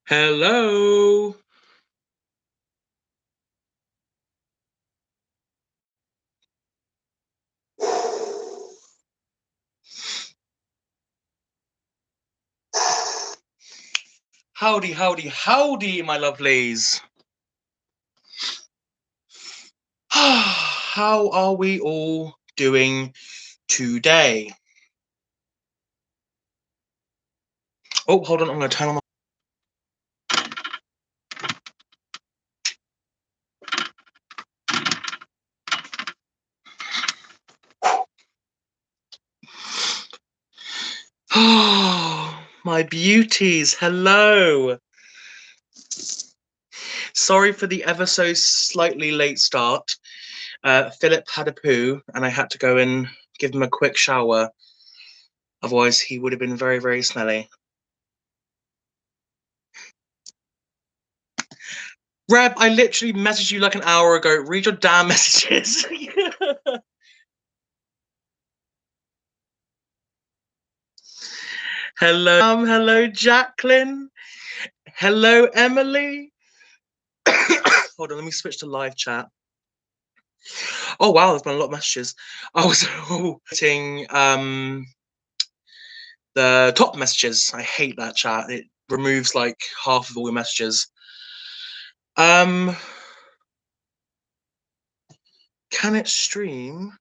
Hello. Howdy, howdy, howdy, my lovelies. How are we all doing today? Oh, hold on, I'm going to turn on my... my beauties, hello. Sorry for the ever so slightly late start. Philip had a poo and I had to go and give him a quick shower. Otherwise, he would have been very, very smelly. Reb, I literally messaged you like an hour ago. Read your damn messages. Hello, hello, Jacqueline. Hello, Emily. Hold on, let me switch to live chat. Oh wow, there's been a lot of messages. I was putting the top messages. I hate that chat. It removes like half of all your messages. Can it stream?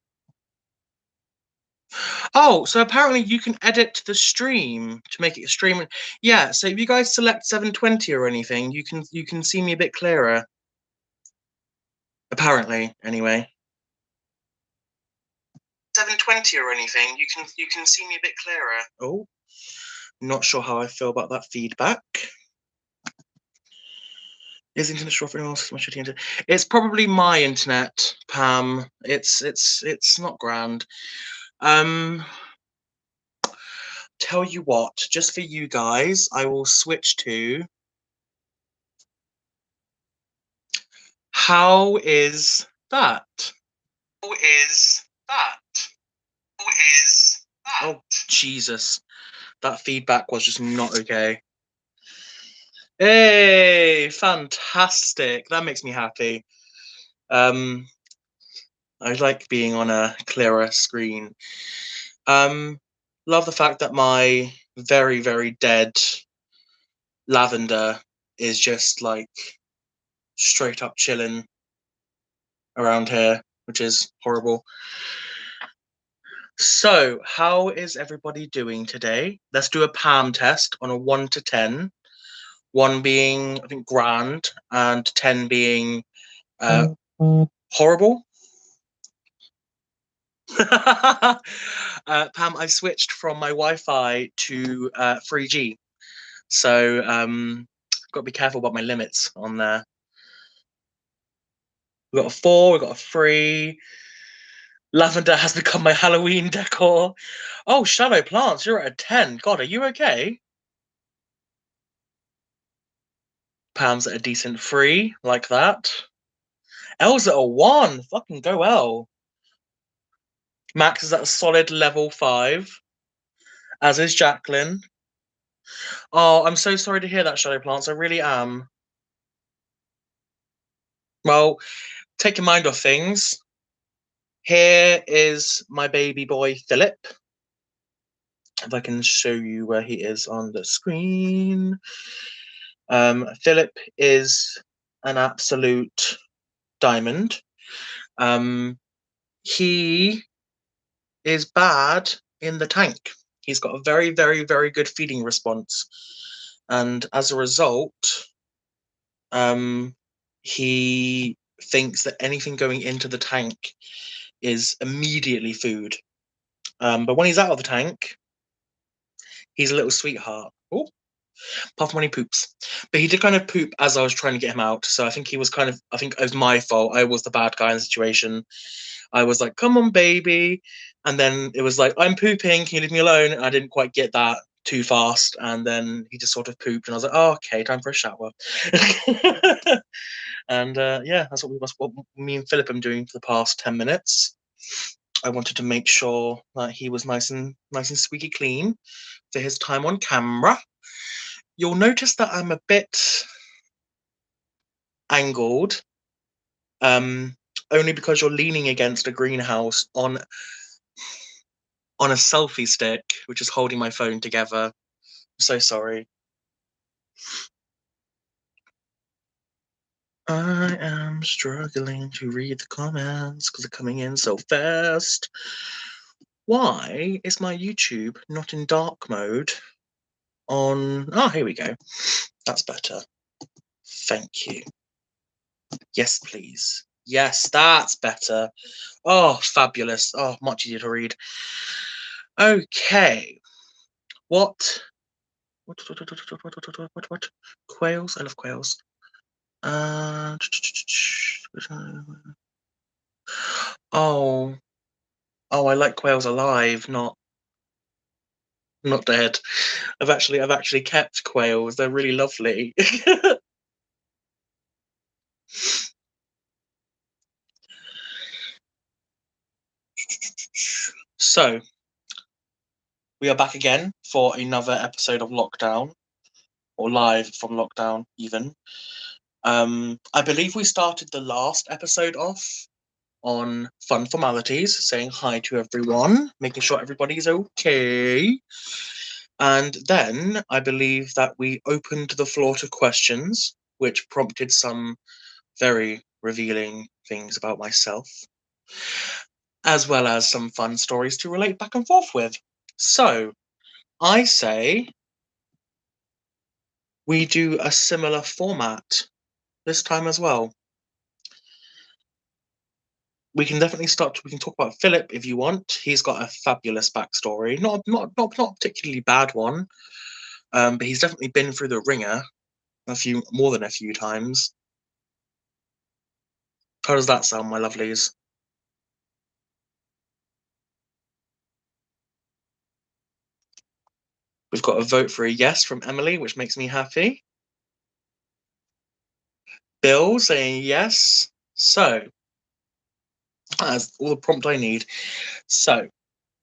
Oh, so apparently you can edit the stream to make it stream. Yeah, so if you guys select 720 or anything, you can see me a bit clearer. Apparently, anyway. 720 or anything, you can see me a bit clearer. Oh, not sure how I feel about that feedback. Is the internet sure for anyone else? It's probably my internet, Pam. It's not grand. Tell you what, just for you guys, I will switch to. How is that? How is that? How is that? Oh Jesus, that feedback was just not okay. Hey, fantastic! That makes me happy. I like being on a clearer screen. Love the fact that my very, very dead lavender is just like straight up chilling around here, which is horrible. So, how is everybody doing today? Let's do a Pam test on a 1 to 10. 1 being, I think, grand, and 10 being horrible. Pam, I switched from my Wi-Fi to 3G, so got to be careful about my limits on there. We got a 4, we got a 3. Lavender has become my Halloween decor. Oh, Shadow Plants, you're at a 10. God, are you okay? Pam's at a decent 3, like that. Elle's at a 1. Fucking go, Elle. Max is at a solid level 5, as is Jacqueline. Oh, I'm so sorry to hear that, Shadow Plants. I really am. Well, take your mind off things. Here is my baby boy, Philip. If I can show you where he is on the screen. Philip is an absolute diamond. He is bad in the tank. He's got a very, very, very good feeding response. And as a result, he thinks that anything going into the tank is immediately food. But when he's out of the tank, he's a little sweetheart. Oh, apart from when he poops. But he did kind of poop as I was trying to get him out. So I think he was kind of, I think it was my fault. I was the bad guy in the situation. I was like, come on, baby. And then it was like, I'm pooping. Can you leave me alone? And I didn't quite get that too fast. And then he just sort of pooped. And I was like, oh, okay, time for a shower. And yeah, that's what me and Philip are doing for the past 10 minutes. I wanted to make sure that he was nice and squeaky clean for his time on camera. you'll notice that I'm a bit angled, um, only because you're leaning against a greenhouse on a selfie stick, which is holding my phone together. I'm so sorry. I am struggling to read the comments because they're coming in so fast. Why is my YouTube not in dark mode on... Oh, here we go. That's better. Thank you. Yes, please. Yes, that's better. Oh, fabulous. Oh, much easier to read. Okay. What? What? Quails? I love quails. Oh. Oh, I like quails alive, not dead. I've actually kept quails. They're really lovely. So, we are back again for another episode of Lockdown, or live from Lockdown, even. I believe we started the last episode off on fun formalities, saying hi to everyone, making sure everybody's okay. And then I believe that we opened the floor to questions, which prompted some very revealing things about myself, as well as some fun stories to relate back and forth with. So, I say we do a similar format this time as well. We can definitely start. We can talk about Philip if you want. He's got a fabulous backstory. Not particularly bad one, but he's definitely been through the ringer more than a few times. How does that sound, my lovelies? We've got a vote for a yes from Emily, which makes me happy. Bill saying yes. So that's all the prompt I need. So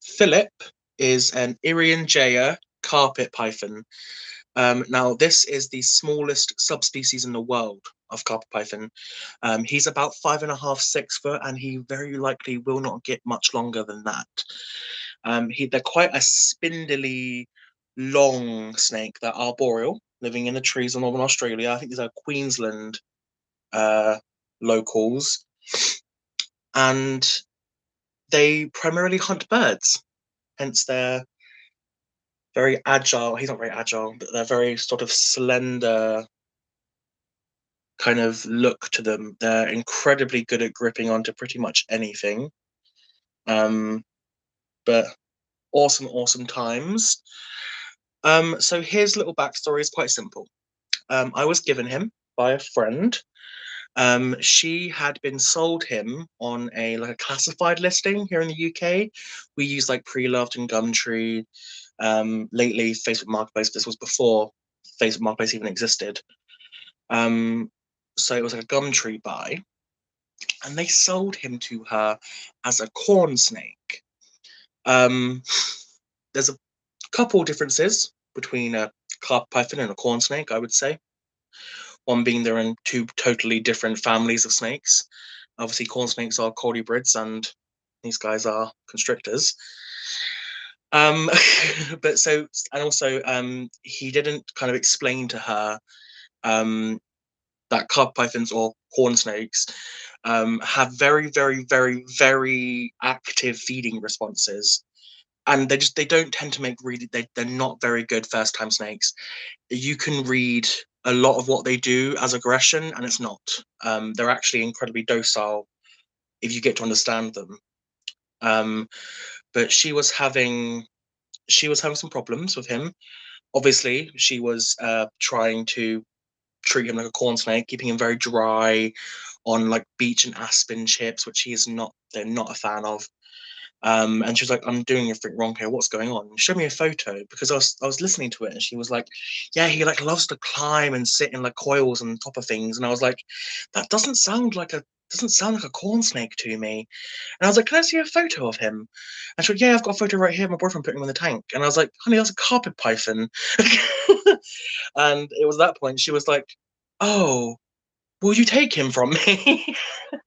Philip is an Irian carpet python. Now, this is the smallest subspecies in the world of carpet python. He's about 5.5, 6 foot, and he very likely will not get much longer than that. They're quite a spindly, long snake. They're arboreal, living in the trees of northern Australia. I think these are Queensland locals, and they primarily hunt birds. Hence, they're very agile. He's not very agile, but they're very sort of slender kind of look to them. They're incredibly good at gripping onto pretty much anything. But awesome times. So his little backstory is quite simple. I was given him by a friend. She had been sold him on a classified listing here in the UK. We use like Pre-Loved and Gumtree. Lately, Facebook Marketplace. This was before Facebook Marketplace even existed. So it was like a Gumtree buy, and they sold him to her as a corn snake. There's a couple differences between a carpet python and a corn snake, I would say. One being they're in two totally different families of snakes. Obviously, corn snakes are colubrid, and these guys are constrictors. But so, and also, he didn't kind of explain to her that carpet pythons or corn snakes have very active feeding responses, and they don't tend to make really they're not very good first time snakes. You can read a lot of what they do as aggression, and it's not. They're actually incredibly docile if you get to understand them. But she was having some problems with him. Obviously, she was trying to treat him like a corn snake, keeping him very dry on like beech and aspen chips, which they're not a fan of. And she was like, I'm doing everything wrong here. What's going on? Show me a photo, because I was listening to it, and she was like, yeah, he like loves to climb and sit in like coils on top of things. And I was like, that doesn't sound like a doesn't sound like a corn snake to me. And I was like, can I see a photo of him? And she went, yeah, I've got a photo right here. My boyfriend put him in the tank. And I was like, honey, that's a carpet python. And it was that point she was like, oh, will you take him from me?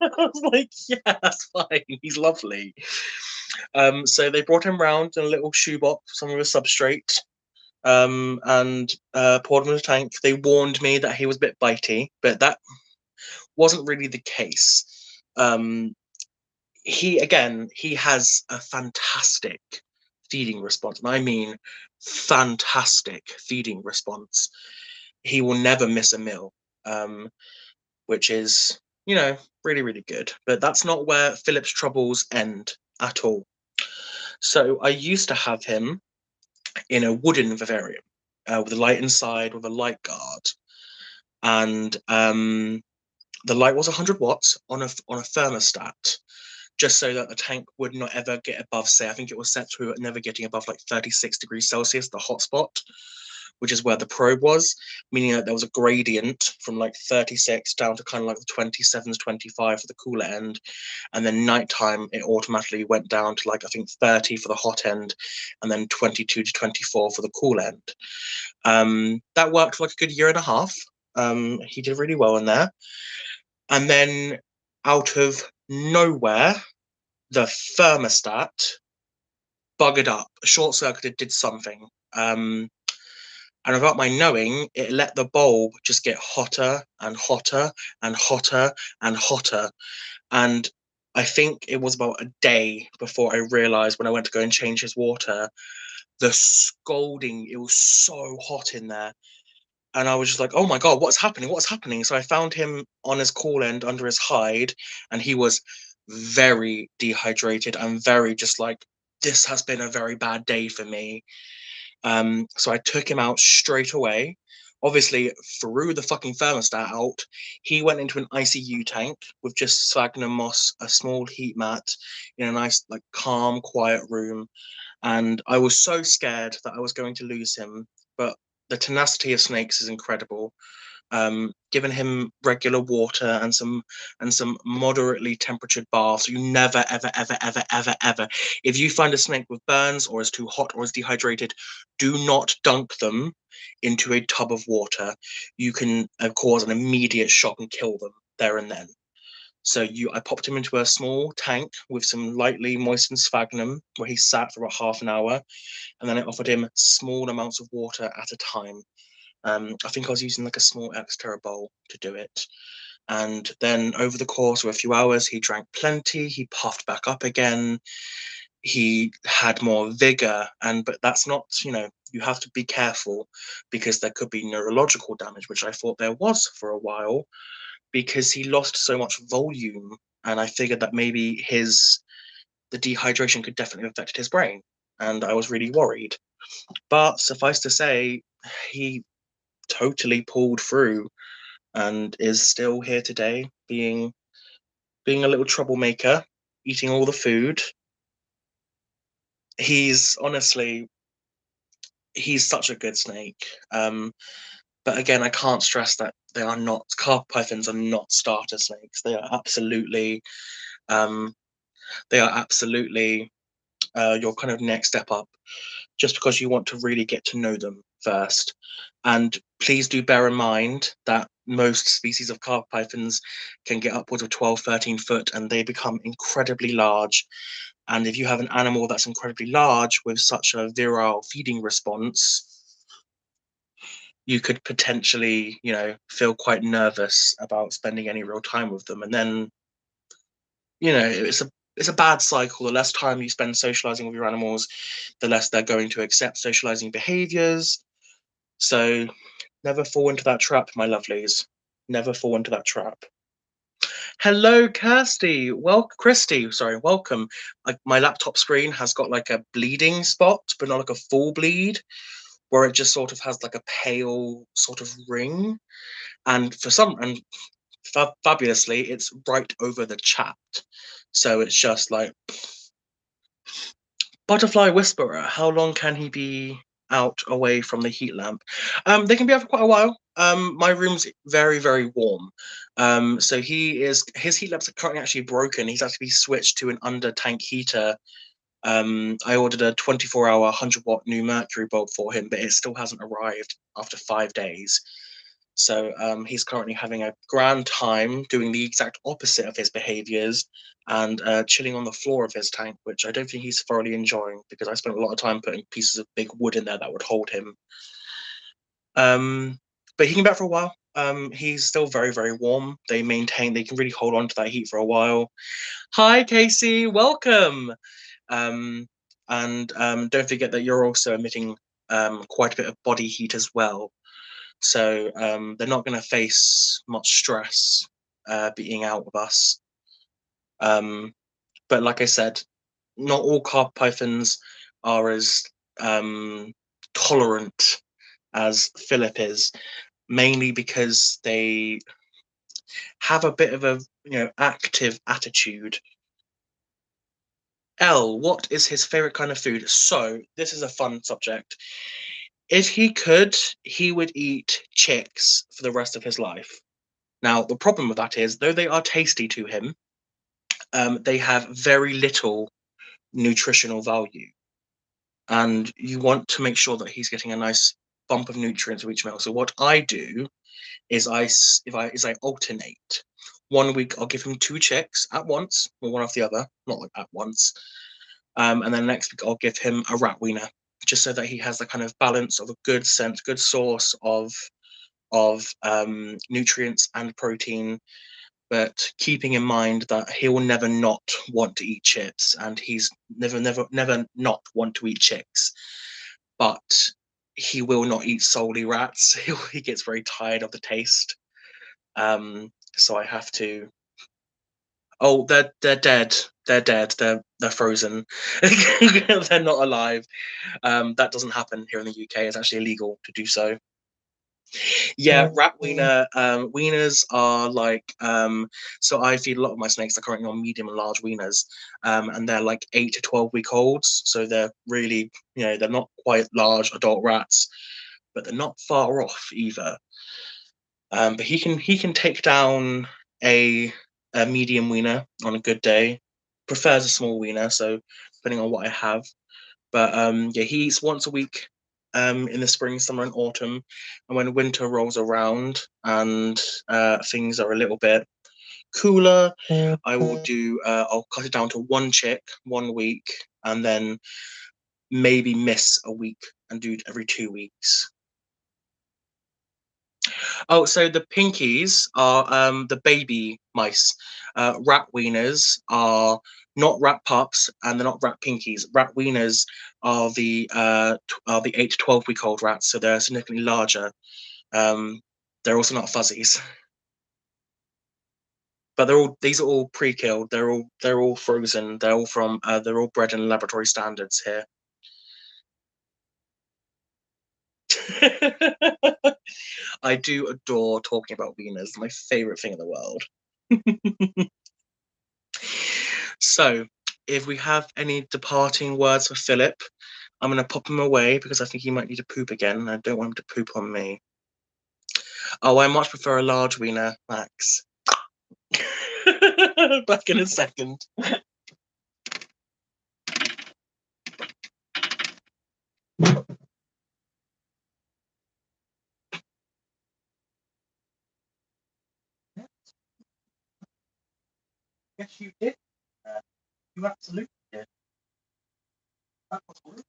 I was like, yeah, that's fine. He's lovely. So they brought him round in a little shoebox, some of his substrate, and poured him in the tank. They warned me that he was a bit bitey, but that wasn't really the case. He has a fantastic feeding response, and I mean fantastic feeding response. He will never miss a meal, which is, really, really good. But that's not where Philip's troubles end at all. So I used to have him in a wooden vivarium with a light inside with a light guard, and the light was 100 watts on a thermostat, just so that the tank would not ever get above, say, I think it was set to never getting above like 36 degrees Celsius, the hot spot, which is where the probe was, meaning that there was a gradient from like 36 down to kind of like the 27s, 25 for the cooler end. And then nighttime, it automatically went down to like, I think 30 for the hot end, and then 22 to 24 for the cool end. That worked for like a good year and a half. He did really well in there. And then out of nowhere, the thermostat buggered up, short circuited, did something. And without my knowing, it let the bulb just get hotter and hotter and hotter and hotter. And I think it was about a day before I realized, when I went to go and change his water, the scalding, it was so hot in there. And I was just like, oh my God, what's happening? What's happening? So I found him on his cool end under his hide, and he was very dehydrated and very just like, this has been a very bad day for me. So I took him out straight away. Obviously, threw the fucking thermostat out. He went into an ICU tank with just sphagnum moss, a small heat mat, in a nice, like, calm, quiet room. And I was so scared that I was going to lose him. But the tenacity of snakes is incredible. Given him regular water and some moderately temperatured baths. You never, ever, ever, ever, ever, ever, if you find a snake with burns or is too hot or is dehydrated, do not dunk them into a tub of water. You can cause an immediate shock and kill them there and then. So I popped him into a small tank with some lightly moistened sphagnum, where he sat for about half an hour, and then I offered him small amounts of water at a time. I think I was using like a small Xterra bowl to do it. And then over the course of a few hours, he drank plenty, he puffed back up again, he had more vigor. But that's not, you have to be careful, because there could be neurological damage, which I thought there was for a while, because he lost so much volume. And I figured that maybe the dehydration could definitely have affected his brain. And I was really worried. But suffice to say, he totally pulled through and is still here today, being a little troublemaker, eating all the food. He's such a good snake. But again, I can't stress that carpet pythons are not starter snakes. They are absolutely your kind of next step up, just because you want to really get to know them first. And please do bear in mind that most species of carpet pythons can get upwards of 12, 13 foot, and they become incredibly large. And if you have an animal that's incredibly large with such a virile feeding response, you could potentially, feel quite nervous about spending any real time with them. And then, it's a bad cycle. The less time you spend socializing with your animals, the less they're going to accept socializing behaviors. So never fall into that trap, my lovelies. Never fall into that trap. Hello, Kirsty. Christy, sorry, welcome. My laptop screen has got like a bleeding spot, but not like a full bleed, where it just sort of has like a pale sort of ring. And fabulously, it's right over the chat. So it's just like, Butterfly Whisperer, how long can he be out away from the heat lamp? They can be out for quite a while. My room's very, very warm. So his heat lamps are currently actually broken. He's actually switched to an under tank heater. I ordered a 24-hour 100-watt new mercury bulb for him, but it still hasn't arrived after 5 days. So he's currently having a grand time doing the exact opposite of his behaviors and chilling on the floor of his tank, which I don't think he's thoroughly enjoying because I spent a lot of time putting pieces of big wood in there that would hold him. But he can be back for a while. He's still very, very warm. They can really hold on to that heat for a while. Hi, Casey, welcome. And don't forget that you're also emitting quite a bit of body heat as well. So they're not going to face much stress being out with us. But like I said, not all carpet pythons are as tolerant as Philip is, mainly because they have a bit of a active attitude. L, what is his favorite kind of food? So this is a fun subject. If he could, he would eat chicks for the rest of his life. Now, the problem with that is, though they are tasty to him, they have very little nutritional value. And you want to make sure that he's getting a nice bump of nutrients with each meal. So what I do is I alternate. 1 week I'll give him 2 chicks at once, or one after the other, not like at once. And then next week I'll give him a rat wiener, just so that he has the kind of balance of a good source of nutrients and protein, but keeping in mind that he will never not want to eat chips, and he's never not want to eat chicks, but he will not eat solely rats. He gets very tired of the taste. So I have to. Oh, they're dead. They're dead. They're frozen. They're not alive. That doesn't happen here in the UK. It's actually illegal to do so. Yeah, rat wiener. Wieners are like so I feed a lot of my snakes. They're currently on medium and large wieners, and they're like 8 to 12 week olds. So they're really, they're not quite large adult rats, but they're not far off either. But he can take down a medium wiener on a good day. Prefers a small wiener, so depending on what I have. But yeah, he eats once a week in the spring, summer, and autumn. And when winter rolls around and things are a little bit cooler, I will do. I'll cut it down to 1 chick 1 week, and then maybe miss a week and do it every 2 weeks. Oh, so the pinkies are the baby mice. Rat wieners are not rat pups, and they're not rat pinkies. Rat wieners are the 8 to 12 week old rats, so they're significantly larger. They're also not fuzzies, but these are all pre-killed. They're all frozen. They're all bred in laboratory standards here. I do adore talking about wieners. My favorite thing in the world. So, if we have any departing words for Philip, I'm going to pop him away because I think he might need to poop again, and I don't want him to poop on me. Oh, I much prefer a large wiener, Max. Back in a second. Yes, you did. You absolutely did. That was rude.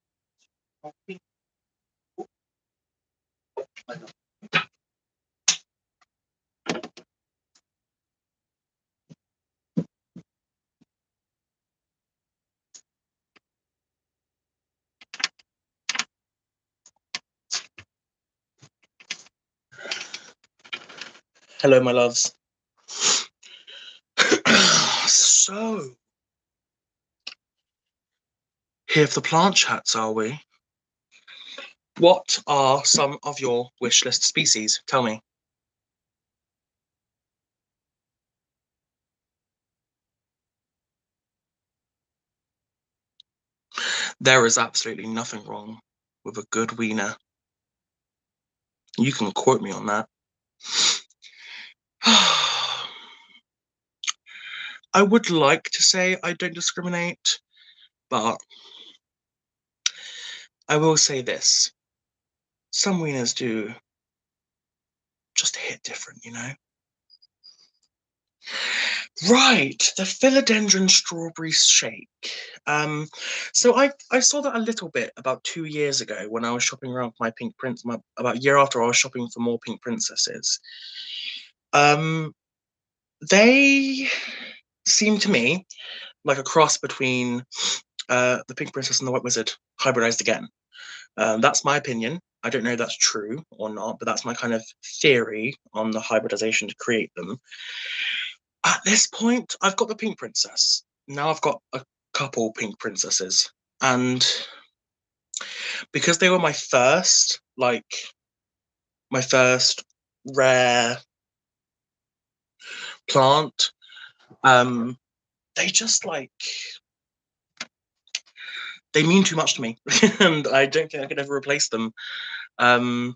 Hello, my loves. So, here for the plant chats, are we? What are some of your wish list species? Tell me. There is absolutely nothing wrong with a good wiener. You can quote me on that. I would like to say I don't discriminate, but I will say this. Some wieners do just hit different, you know? Right, the philodendron strawberry shake. So I saw that a little bit about 2 years ago when I was shopping around for my pink prince. About a year after I was shopping for more pink princesses. Um, they seem to me like a cross between the Pink Princess and the White Wizard hybridized again. That's my opinion. I don't know if that's true or not, but that's my kind of theory on the hybridization to create them. At this point, I've got the Pink Princess. Now I've got a couple Pink Princesses. And because they were my first rare plant, they just they mean too much to me. And I don't think I could ever replace them. Um,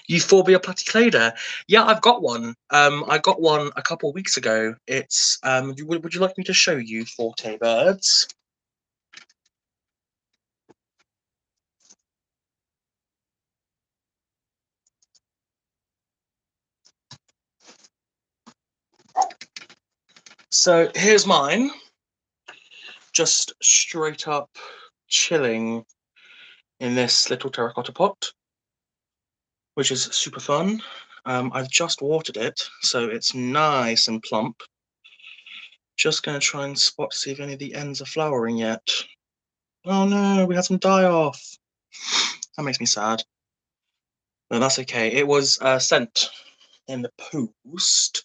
Euphorbia platyclada. Yeah, I've got one. I got one a couple of weeks ago. It's would you like me to show you Forte birds? So here's mine, just straight up chilling in this little terracotta pot, which is super fun. I've just watered it, so it's nice and plump. Just gonna try and spot to see if any of the ends are flowering yet. Oh no, we had some die off. That makes me sad. No, that's okay. It was sent in the post,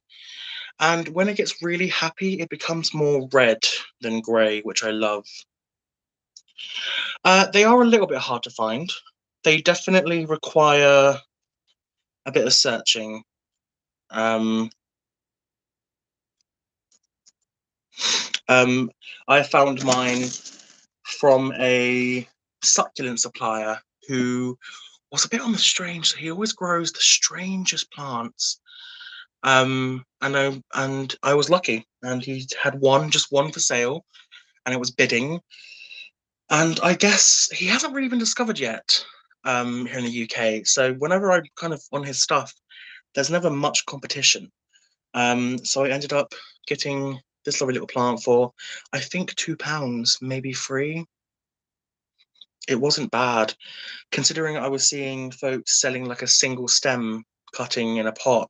and when it gets really happy, it becomes more red than grey, which I love. They are a little bit hard to find. They definitely require a bit of searching. Um, I found mine from a succulent supplier who was a bit on the strange. He always grows the strangest plants. And I was lucky, and he had just one for sale, and it was bidding. And I guess he hasn't really been discovered yet here in the UK. So whenever I'm kind of on his stuff, there's never much competition. So I ended up getting this lovely little plant for, I think, £2, maybe three. It wasn't bad, considering I was seeing folks selling like a single stem cutting in a pot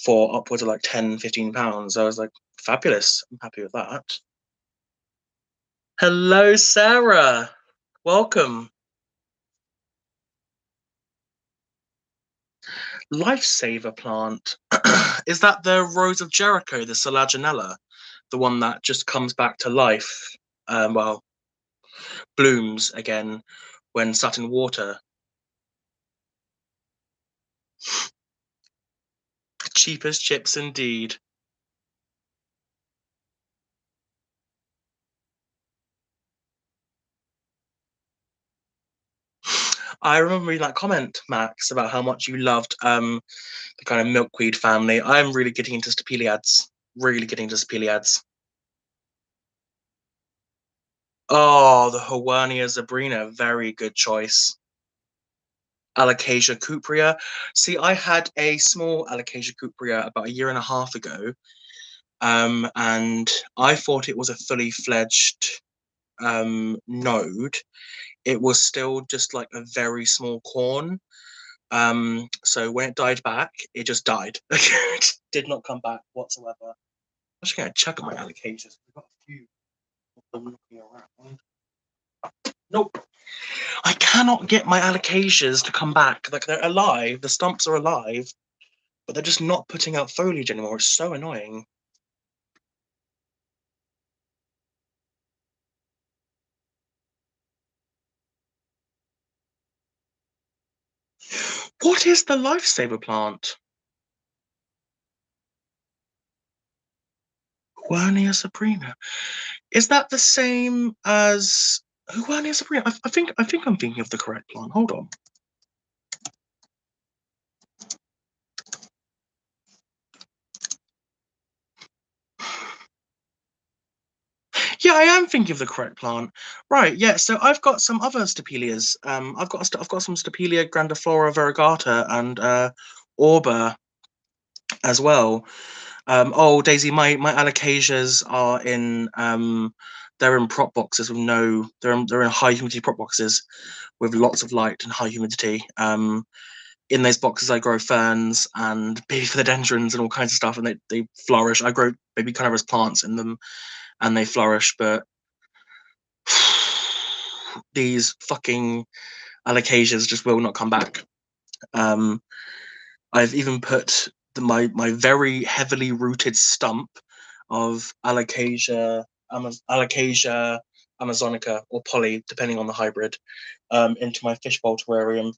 for upwards of like £10, £15. I was like, fabulous. I'm happy with that. Hello, Sarah. Welcome. Lifesaver plant. Is that the Rose of Jericho, the Selaginella? The one that just comes back to life, well, blooms again when sat in water. Cheap as chips indeed. I remember reading that comment, Max, about how much you loved the kind of milkweed family. I'm really getting into Stapeliads. Really getting into Stapeliads. Oh, the Hawania zebrina, very good choice. Alocasia cuprea. See, I had a small Alocasia cuprea about a year and a half ago, and I thought it was a fully fledged node. It was still just like a very small corn. So when it died back, it just died. It did not come back whatsoever. I'm just gonna check on my alocasias. We've got a few of them looking around. Nope. I cannot get my alocasias to come back. Like, they're alive, the stumps are alive, but they're just not putting out foliage anymore. It's so annoying. What is the lifesaver plant? Huernia sabrina. Is that the same as Huernia sabrina? I think I'm thinking of the correct plant. Hold on. Yeah, I am thinking of the correct plant. Right, yeah, so I've got some other Stapelias. I've got some Stapelia grandiflora variegata and Orba as well. Oh, Daisy, my alocasias are in they're in prop boxes with no they're in high humidity prop boxes with lots of light and high humidity. In those boxes I grow ferns and baby philodendrons and all kinds of stuff, and they flourish. I grow baby coniferous plants in them and they flourish, but these fucking alocasias just will not come back. Um, I've even put my very heavily rooted stump of Alocasia amazonica or poly, depending on the hybrid, into my fishbowl terrarium,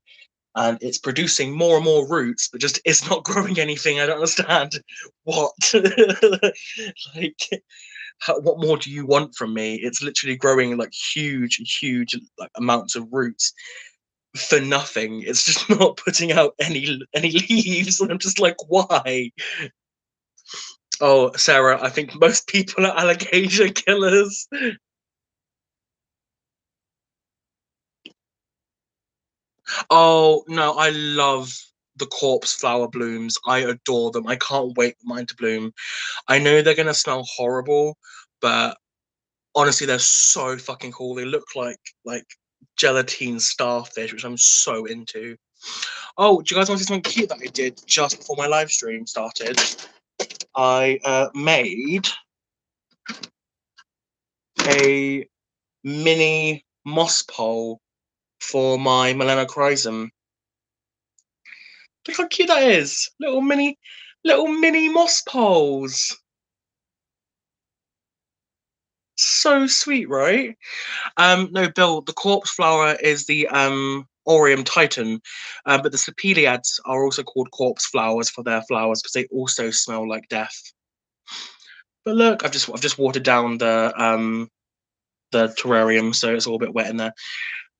and it's producing more and more roots, but just it's not growing anything. I don't understand what. Like, what more do you want from me? It's literally growing like huge like amounts of roots for nothing. It's just not putting out any leaves, and I'm just like, why? Oh, Sarah, I think most people are alocasia killers. Oh no, I love the corpse flower blooms. I adore them. I can't wait for mine to bloom. I know they're gonna smell horrible, but honestly, they're so fucking cool. They look like gelatine starfish, which I'm so into. Oh, do you guys want to see something cute that I did just before my live stream started? I made a mini moss pole for my Melanochrysum. Look how cute that is! Little mini moss poles. So sweet, right? No, Bill, the corpse flower is the Aureum titan, but the Stapeliads are also called corpse flowers for their flowers because they also smell like death. But look, I've just watered down the terrarium, so it's all a bit wet in there.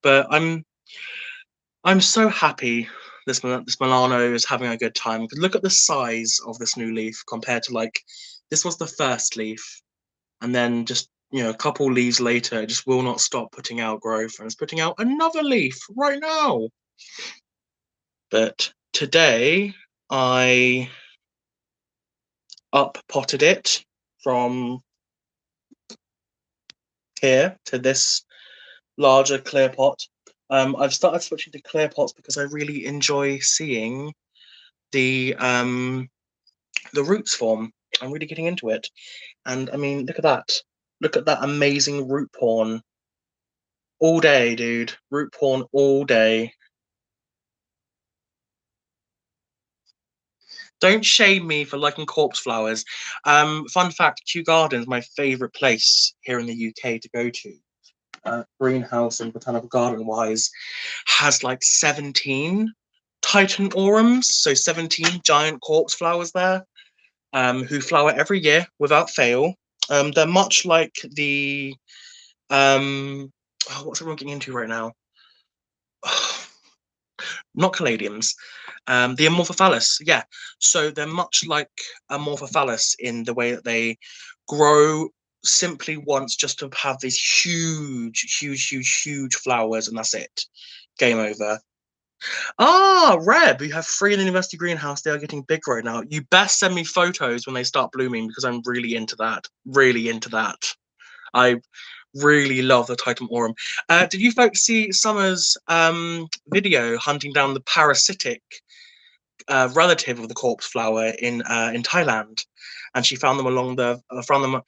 But I'm so happy this Milano is having a good time. Because look at the size of this new leaf compared to like this was the first leaf, and then just a couple leaves later, it just will not stop putting out growth, and it's putting out another leaf right now. But today I up potted it from here to this larger clear pot. I've started switching to clear pots because I really enjoy seeing the roots form. I'm really getting into it, and I mean, look at that! Look at that amazing root porn all day, dude. Root porn all day. Don't shame me for liking corpse flowers. Fun fact: Kew Gardens, my favourite place here in the UK to go to. Greenhouse and botanical garden wise, has like 17 Titan aurums, so 17 giant corpse flowers there, who flower every year without fail. They're much like the what's everyone getting into right now? Not caladiums, the Amorphophallus. Yeah, so they're much like Amorphophallus in the way that they grow simply once just to have these huge flowers, and that's it. Game over. Ah, Reb, you have three in the university greenhouse. They are getting big right now. You best send me photos when they start blooming because I'm really into that. Really into that. I really love the Titan Aurum. Did you folks see Summer's video hunting down the parasitic relative of the corpse flower in Thailand? And she found them along the found them.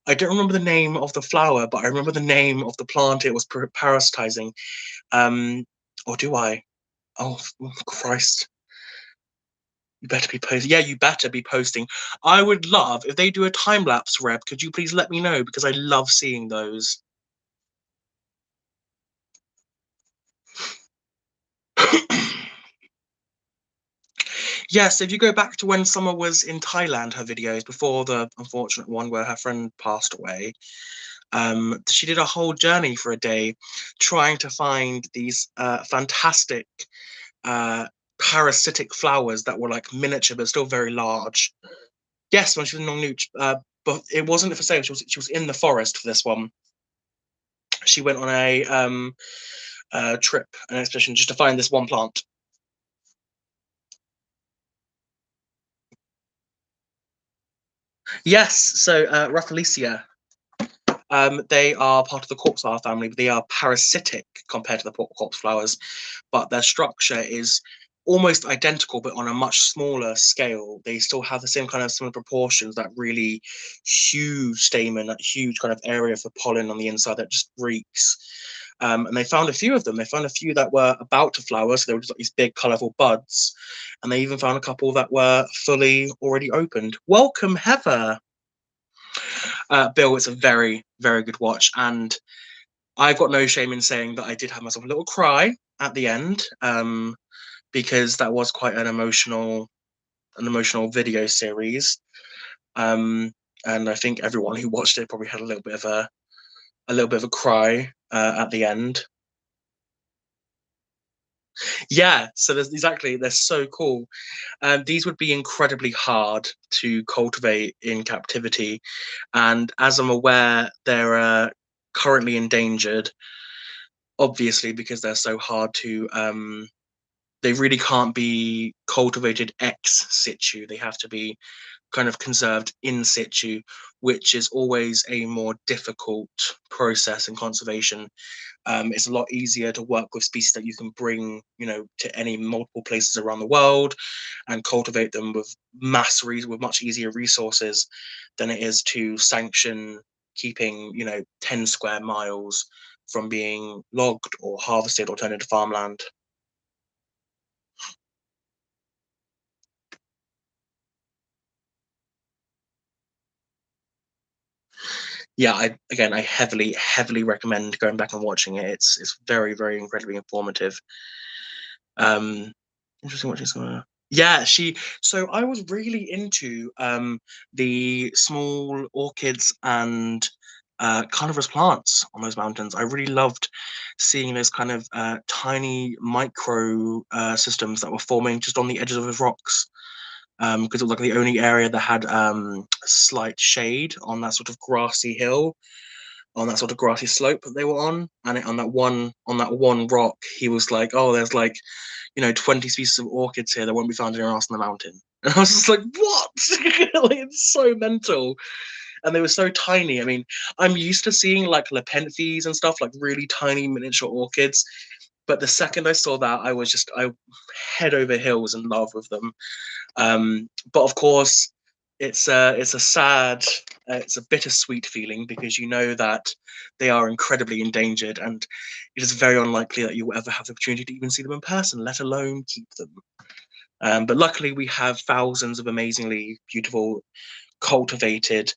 I don't remember the name of the flower, but I remember the name of the plant it was parasitizing. Or do I? Oh Christ! You better be posting. Yeah, you better be posting. I would love if they do a time lapse, Reb. Could you please let me know because I love seeing those. Yes, if you go back to when Summer was in Thailand, her videos before the unfortunate one where her friend passed away, she did a whole journey for a day trying to find these fantastic parasitic flowers that were like miniature but still very large. Yes, when she was in Nong Nooch, but it wasn't for sale. She was in the forest for this one. She went on a trip, an expedition, just to find this one plant. Yes, so Rafflesia. They are part of the corpse flower family, but they are parasitic compared to the corpse flowers. But their structure is almost identical, but on a much smaller scale. They still have the same kind of similar proportions, that really huge stamen, that huge kind of area for pollen on the inside that just reeks. And they found a few of them. They found a few that were about to flower, so they were just like these big, colourful buds. And they even found a couple that were fully already opened. Welcome, Heather. Bill, it's a very, very good watch. And I've got no shame in saying that I did have myself a little cry at the end, because that was quite an emotional video series. And I think everyone who watched it probably had a little bit of a cry at the end. Yeah, so there's exactly, they're so cool. These would be incredibly hard to cultivate in captivity, and as I'm aware, they're currently endangered, obviously because they're so hard to they really can't be cultivated ex situ. They have to be kind of conserved in situ, which is always a more difficult process in conservation. It's a lot easier to work with species that you can bring, to any multiple places around the world and cultivate them with with much easier resources than it is to sanction keeping, 10 square miles from being logged or harvested or turned into farmland. Yeah, I heavily recommend going back and watching it. It's very, very incredibly informative. Um, interesting what she's gonna. Yeah, she. So I was really into the small orchids and carnivorous plants on those mountains. I really loved seeing those kind of tiny micro systems that were forming just on the edges of those rocks. Because it was like the only area that had slight shade on that sort of grassy hill, on that sort of grassy slope that they were on, and on that one rock, he was like, "Oh, there's like, 20 species of orchids here that won't be found anywhere else in the mountain." And I was just like, "What?" Like, it's so mental, and they were so tiny. I mean, I'm used to seeing like Lepenthes and stuff, like really tiny miniature orchids, but the second I saw that, I head over heels in love with them. But of course, it's a sad, it's a bittersweet feeling, because you know that they are incredibly endangered, and it is very unlikely that you will ever have the opportunity to even see them in person, let alone keep them. But luckily, we have thousands of amazingly beautiful, cultivated,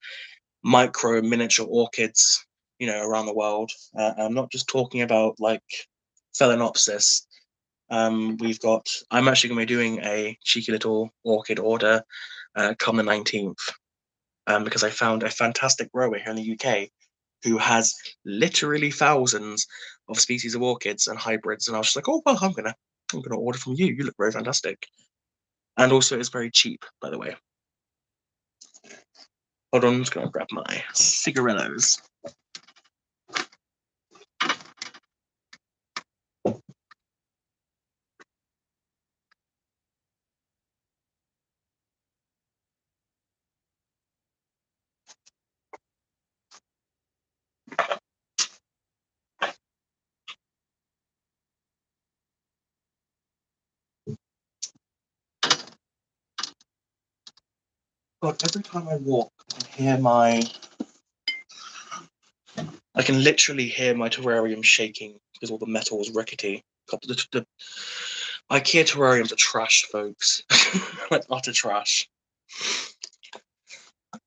micro miniature orchids, around the world. I'm not just talking about like Phalaenopsis. I'm actually going to be doing a cheeky little orchid order come the 19th, because I found a fantastic grower here in the UK who has literally thousands of species of orchids and hybrids, and I was just like, oh well, I'm gonna order from you. You look very fantastic, and also it's very cheap, by the way. Hold on, I'm just gonna grab my cigarillos. God, every time I walk, I can literally hear my terrarium shaking because all the metal is rickety. God, the IKEA terrariums are trash, folks. Like utter trash.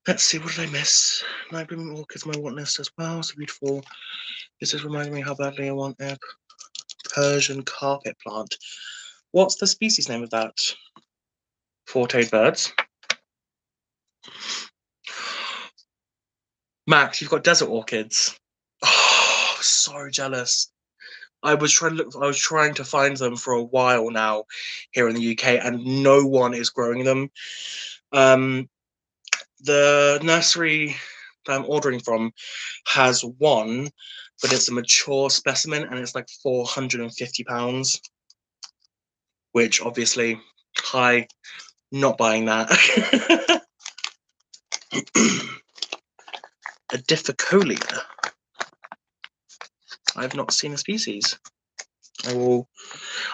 Let's see, what did I miss? Night blooming orchids, my want list as well. So beautiful. This is reminding me how badly I want a Persian carpet plant. What's the species name of that? Four-toed birds. Max, you've got desert orchids. Oh, so jealous. I was trying to find them for a while now here in the UK, and no one is growing them. The nursery that I'm ordering from has one, but it's a mature specimen and it's like £450, which obviously, hi, not buying that. A Difficolia. I've not seen a species.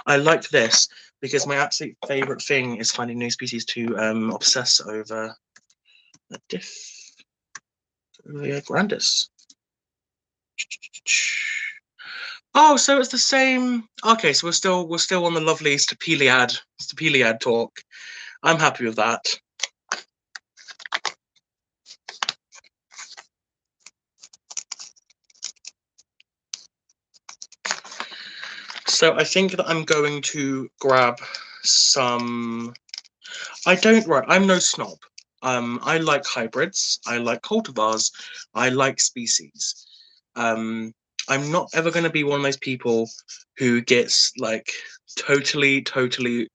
I like this because my absolute favourite thing is finding new species to obsess over. A Difficolia grandis. Oh, so it's the same. Okay, so we're still on the lovely Stapeliad talk. I'm happy with that. So I think that I'm going to grab some. I'm no snob. I like hybrids. I like cultivars. I like species. I'm not ever going to be one of those people who gets like totally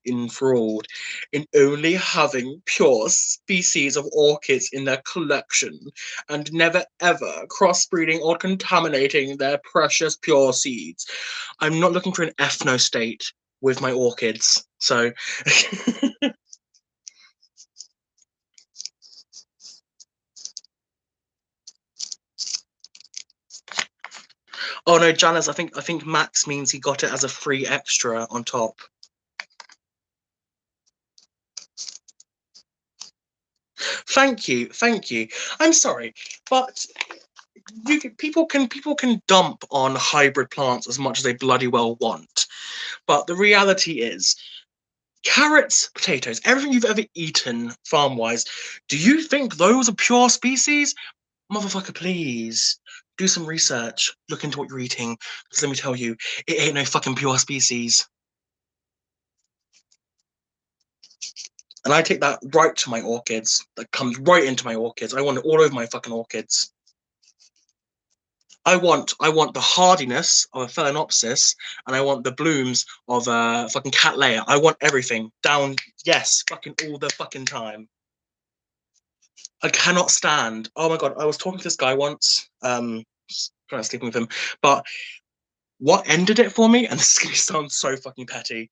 enthralled in only having pure species of orchids in their collection and never ever crossbreeding or contaminating their precious pure seeds. I'm not looking for an ethno state with my orchids. So oh no, Janice, I think Max means he got it as a free extra on top. Thank you, thank you. I'm sorry, but people can dump on hybrid plants as much as they bloody well want. But the reality is, carrots, potatoes, everything you've ever eaten farm-wise, do you think those are pure species? Motherfucker, please do some research. Look into what you're eating. Because let me tell you, it ain't no fucking pure species. And I take that right to my orchids. That comes right into my orchids. I want it all over my fucking orchids. I want the hardiness of a Phalaenopsis, and I want the blooms of a fucking Cattleya. I want everything down. Yes, fucking all the fucking time. I cannot stand. Oh my god, I was talking to this guy once. Trying to sleeping with him, but what ended it for me, and this is going to sound so fucking petty,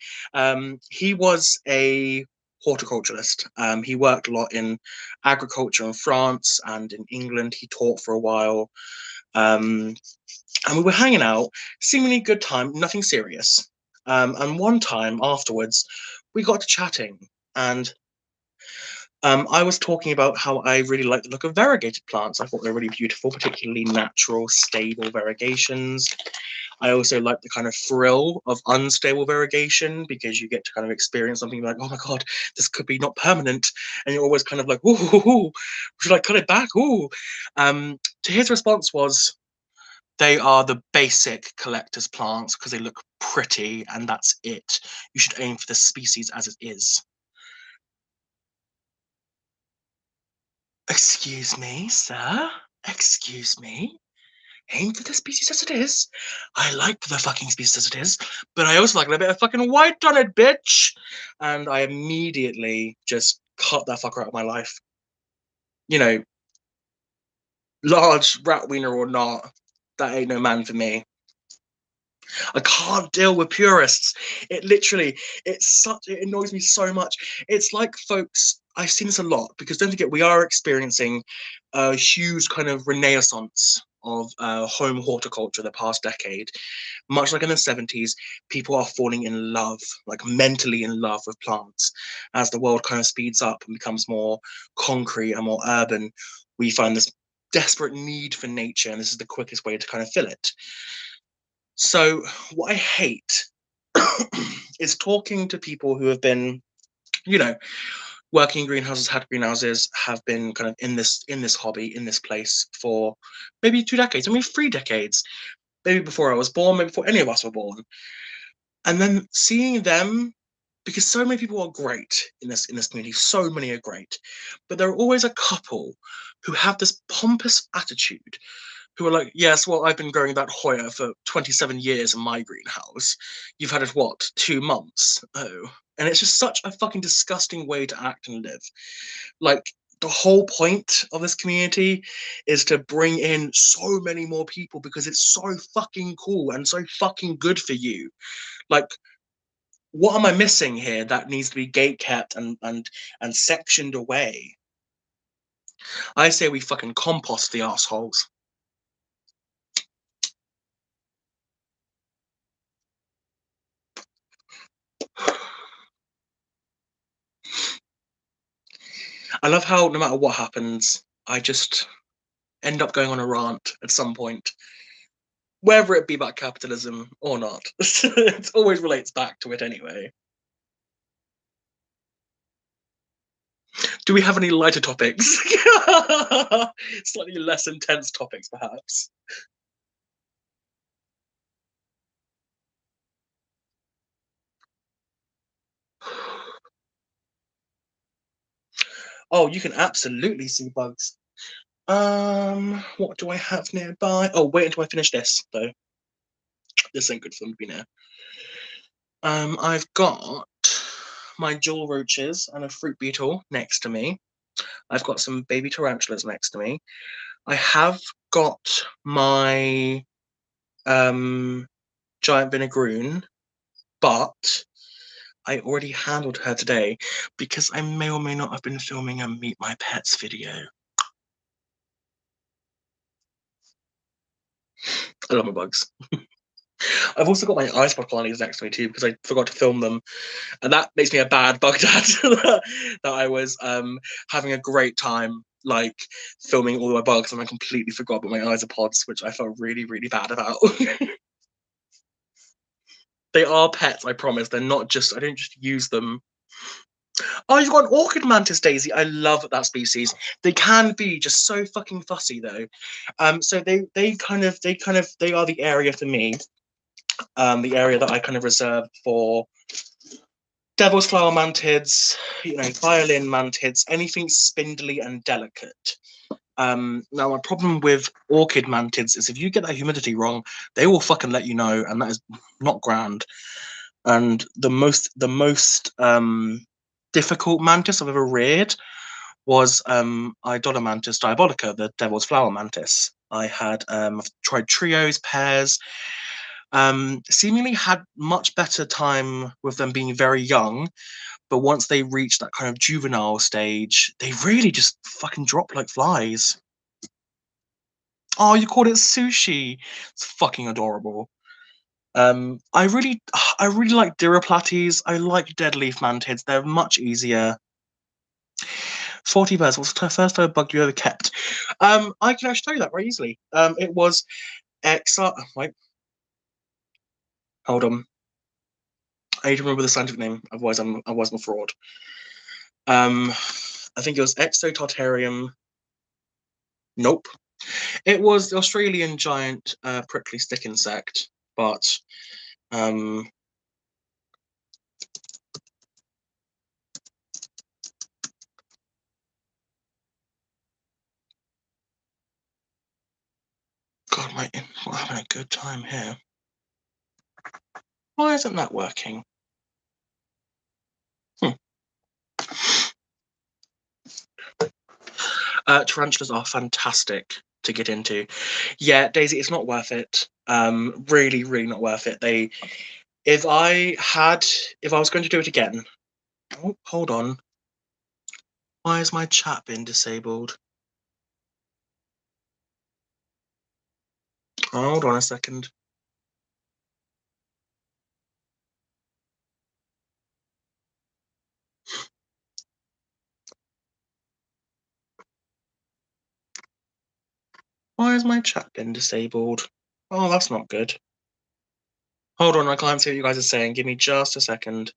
he was a horticulturalist. He worked a lot in agriculture in France and in England. He taught for a while. And we were hanging out, seemingly good time, nothing serious. And one time afterwards, we got to chatting, and I was talking about how I really like the look of variegated plants. I thought they were really beautiful, particularly natural, stable variegations. I also like the kind of thrill of unstable variegation because you get to kind of experience something like, oh my god, this could be not permanent, and you're always kind of like, ooh, should I cut it back? Ooh. To his response was, they are the basic collector's plants because they look pretty and that's it. You should aim for the species as it is. Excuse me, sir? Excuse me? Aim for the species as it is? I like the fucking species as it is, but I also like a bit of fucking white on it, bitch! And I immediately just cut that fucker out of my life. You know, large rat wiener or not, that ain't no man for me. I can't deal with purists. It annoys me so much. It's like folks, I've seen this a lot because don't forget, we are experiencing a huge kind of renaissance of home horticulture the past decade. Much like in the 70s, people are falling in love, like mentally in love with plants. As the world kind of speeds up and becomes more concrete and more urban, we find this desperate need for nature, and this is the quickest way to kind of fill it. So what I hate is talking to people who have been, you know, working in greenhouses, had greenhouses, have been kind of in this hobby, in this place for maybe 2 decades, I mean 3 decades, maybe before I was born, maybe before any of us were born. And then seeing them, because so many people are great in this community, so many are great, but there are always a couple who have this pompous attitude who are like, yes, well, I've been growing that Hoya for 27 years in my greenhouse. You've had it, what, 2 months? Oh. And it's just such a fucking disgusting way to act and live. Like, the whole point of this community is to bring in so many more people because it's so fucking cool and so fucking good for you. Like, what am I missing here that needs to be gate kept and sectioned away? I say we fucking compost the assholes. I love how no matter what happens, I just end up going on a rant at some point, whether it be about capitalism or not. It always relates back to it anyway. Do we have any lighter topics? Slightly less intense topics, perhaps. Oh, you can absolutely see bugs. What do I have nearby? Oh, wait until I finish this, though. This ain't good for me now. I've got my jewel roaches and a fruit beetle next to me. I've got some baby tarantulas next to me. I have got my giant vinegaroon, but I already handled her today because I may or may not have been filming a Meet My Pets video. I love my bugs. I've also got my ice colonies next to me too because I forgot to film them, and that makes me a bad bug dad. That I was having a great time like filming all of my bugs, and I completely forgot about my isopods, which I felt really, really bad about. They are pets, I promise. They're not just. I don't just use them. Oh, you've got an orchid mantis, Daisy. I love that species. They can be just so fucking fussy though. So they are the area for me. The area that I kind of reserve for devil's flower mantids, violin mantids, anything spindly and delicate. Now, my problem with orchid mantids is if you get that humidity wrong, they will fucking let you know, and that is not grand. And the most difficult mantis I've ever reared was Idolamantis diabolica, the devil's flower mantis. I've tried trios, pairs, seemingly had much better time with them being very young, but once they reach that kind of juvenile stage, they really just fucking drop like flies. Oh, you called it sushi. It's fucking adorable. I really, I really like Diraplates. I like deadleaf mantids. They're much easier. 40 birds. What's the first ever bug you ever kept? I can actually tell you that very easily. It was Wait, hold on. I need to remember the scientific name. Otherwise I'm a fraud. I think it was Exotartarium. Nope. It was the Australian giant prickly stick insect, but um, God, we're having a good time here. Why isn't that working? Tarantulas are fantastic to get into. Yeah, Daisy, it's not worth it. Really, really not worth it. If I was going to do it again. Oh, hold on. Why is my chat been disabled? Hold on a second. Why has my chat been disabled? Oh, that's not good. Hold on, I can't see what you guys are saying. Give me just a second.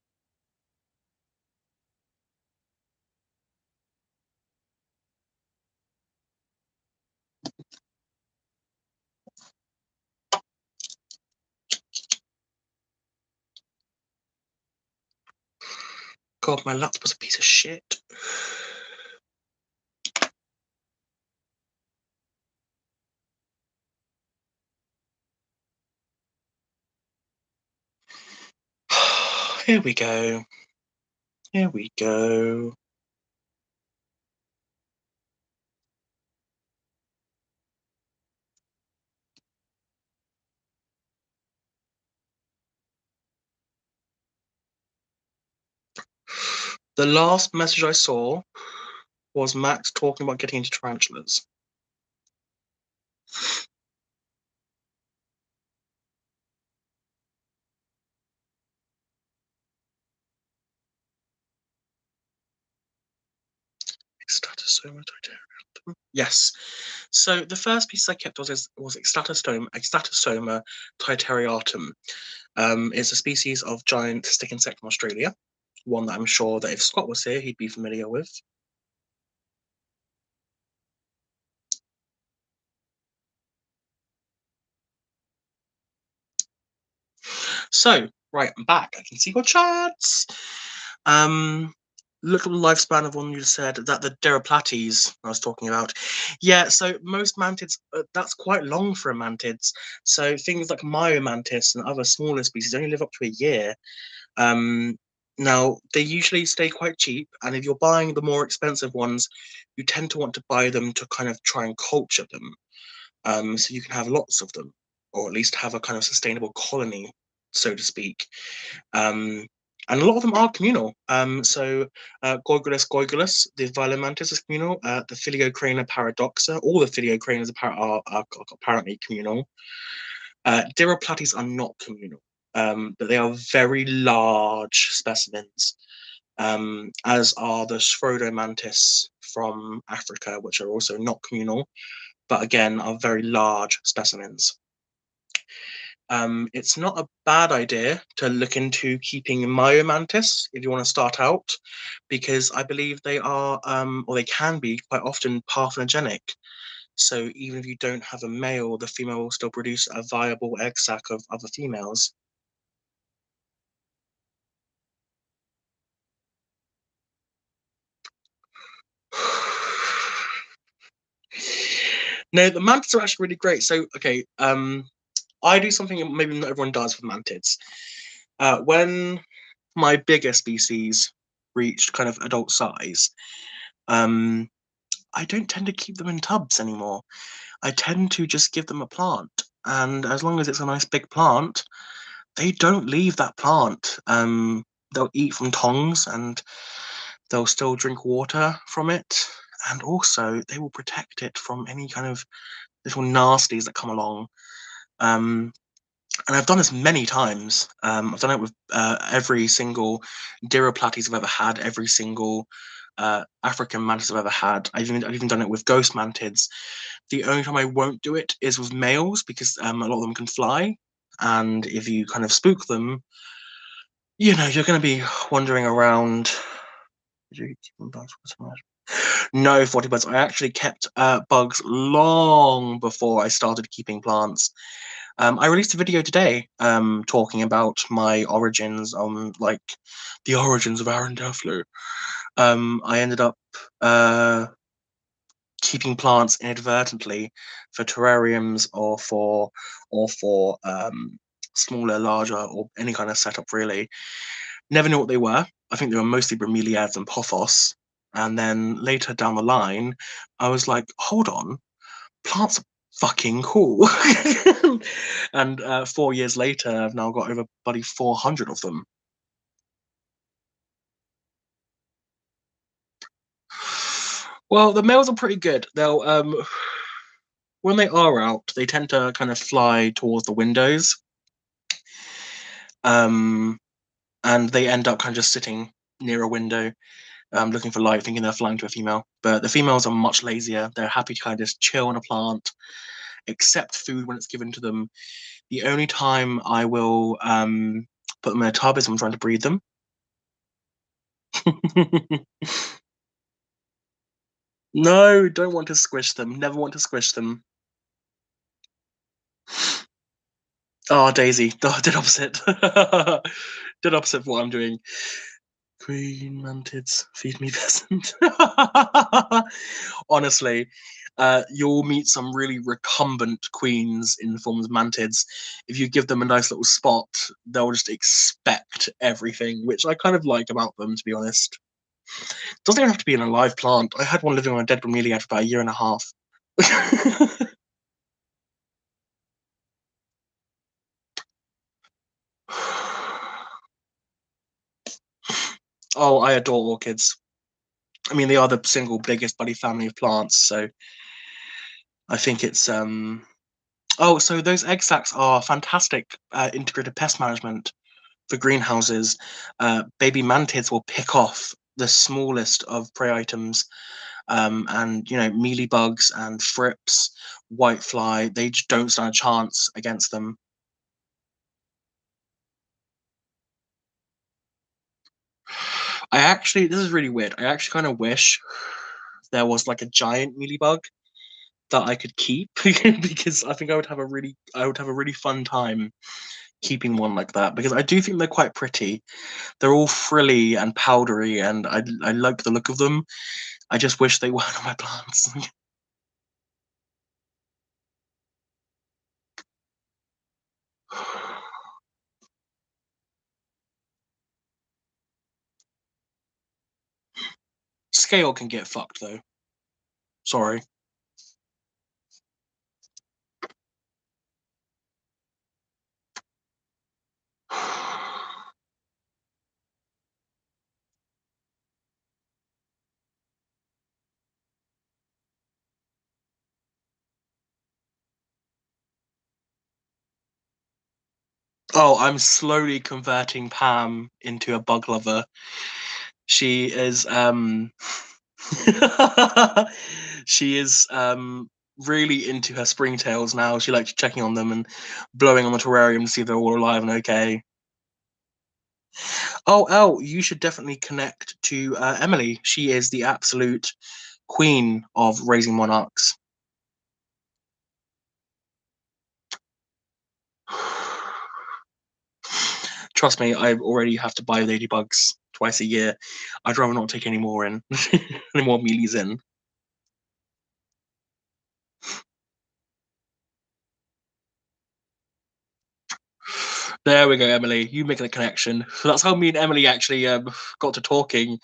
God, my laptop's a piece of shit. Here we go. Here we go. The last message I saw was Max talking about getting into tarantulas. Yes. So the first piece I kept was Extatostoma titariatum. It's a species of giant stick insect from Australia, one that I'm sure that if Scott was here, he'd be familiar with. So, right, I'm back. I can see your charts. Look at the lifespan of one you said that the Deriplates I was talking about. Yeah, so most mantids, that's quite long for a mantids. So things like Myomantis and other smaller species only live up to a year. Um, Now, they usually stay quite cheap, and if you're buying the more expensive ones, you tend to want to buy them to kind of try and culture them, so you can have lots of them, or at least have a kind of sustainable colony, so to speak. Um, and a lot of them are communal. Goigulus, the Vilomantis is communal. The Philiocrana paradoxa, all the Philiocranas are apparently communal. Diriplates are not communal, but they are very large specimens, as are the Schrodomantis from Africa, which are also not communal, but again are very large specimens. It's not a bad idea to look into keeping Myomantis if you want to start out, because I believe they are, or they can be quite often parthenogenic. So even if you don't have a male, the female will still produce a viable egg sac of other females. No, the mantids are actually really great. So, okay, I do something maybe not everyone does with mantids. When my bigger species reached kind of adult size, um, I don't tend to keep them in tubs anymore. I tend to just give them a plant, and as long as it's a nice big plant, they don't leave that plant. They'll eat from tongs, and they'll still drink water from it, and also they will protect it from any kind of little nasties that come along. Um, and I've done this many times. I've done it with every single Diriplates I've ever had, every single African mantis I've ever had. I've even done it with ghost mantids. The only time I won't do it is with males, because a lot of them can fly, and if you kind of spook them, you're going to be wandering around. No 40 buds. I actually kept bugs long before I started keeping plants. I released a video today talking about my origins on like the origins of Arundel. I ended up keeping plants inadvertently for terrariums or for smaller, larger, or any kind of setup really. Never knew what they were. I think they were mostly bromeliads and pothos. And then later down the line, I was like, hold on, plants are fucking cool. And 4 years later, I've now got over bloody 400 of them. Well, the males are pretty good. They'll when they are out, they tend to kind of fly towards the windows, um, and they end up kind of just sitting near a window, looking for light, thinking they're flying to a female. But the females are much lazier. They're happy to kind of just chill on a plant, accept food when it's given to them. The only time I will put them in a tub is when I'm trying to breed them. No, don't want to squish them. Never want to squish them. Oh, Daisy. Oh, did opposite. Did opposite of what I'm doing. Queen mantids, feed me pheasant. Honestly, you'll meet some really recumbent queens in the form of mantids. If you give them a nice little spot, they'll just expect everything, which I kind of like about them, to be honest. Doesn't even have to be an alive plant. I had one living on a dead bromeliad for about a year and a half. Oh, I adore orchids. I mean, they are the single biggest bloody family of plants, so I think it's Oh, so those egg sacs are fantastic integrated pest management for greenhouses. Baby mantids will pick off the smallest of prey items, and mealybugs and thrips, whitefly. They just don't stand a chance against them. This is really weird. I actually kind of wish there was like a giant mealybug that I could keep because I think I would have a really fun time keeping one like that because I do think they're quite pretty. They're all frilly and powdery, and I like the look of them. I just wish they weren't on my plants. Scale can get fucked though. Sorry. Oh, I'm slowly converting Pam into a bug lover. She is she is really into her springtails now. She likes checking on them and blowing on the terrarium to see if they're all alive and okay. Oh, Elle, you should definitely connect to Emily. She is the absolute queen of raising monarchs. Trust me, I already have to buy ladybugs twice a year. I'd rather not take any more in, any more mealies in. There we go, Emily. You make the connection. So that's how me and Emily actually got to talking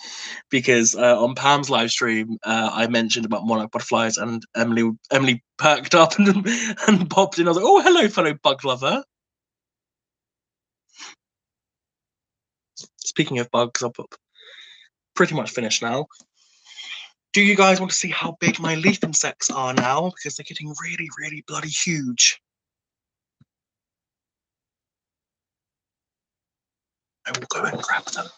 because on Pam's live stream, I mentioned about monarch butterflies, and Emily perked up and popped in. I was like, "Oh, hello, fellow bug lover." Speaking of bugs, I'm pretty much finished now. Do you guys want to see how big my leaf insects are now? Because they're getting really, really bloody huge. I will go and grab them.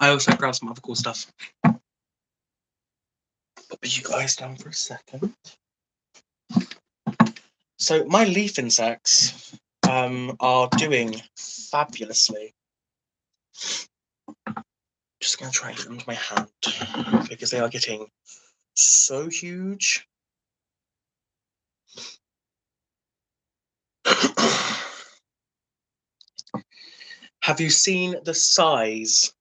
I also grabbed some other cool stuff. Put you guys down for a second. So my leaf insects are doing fabulously. Just going to try and get them to my hand because they are getting so huge. Have you seen the size?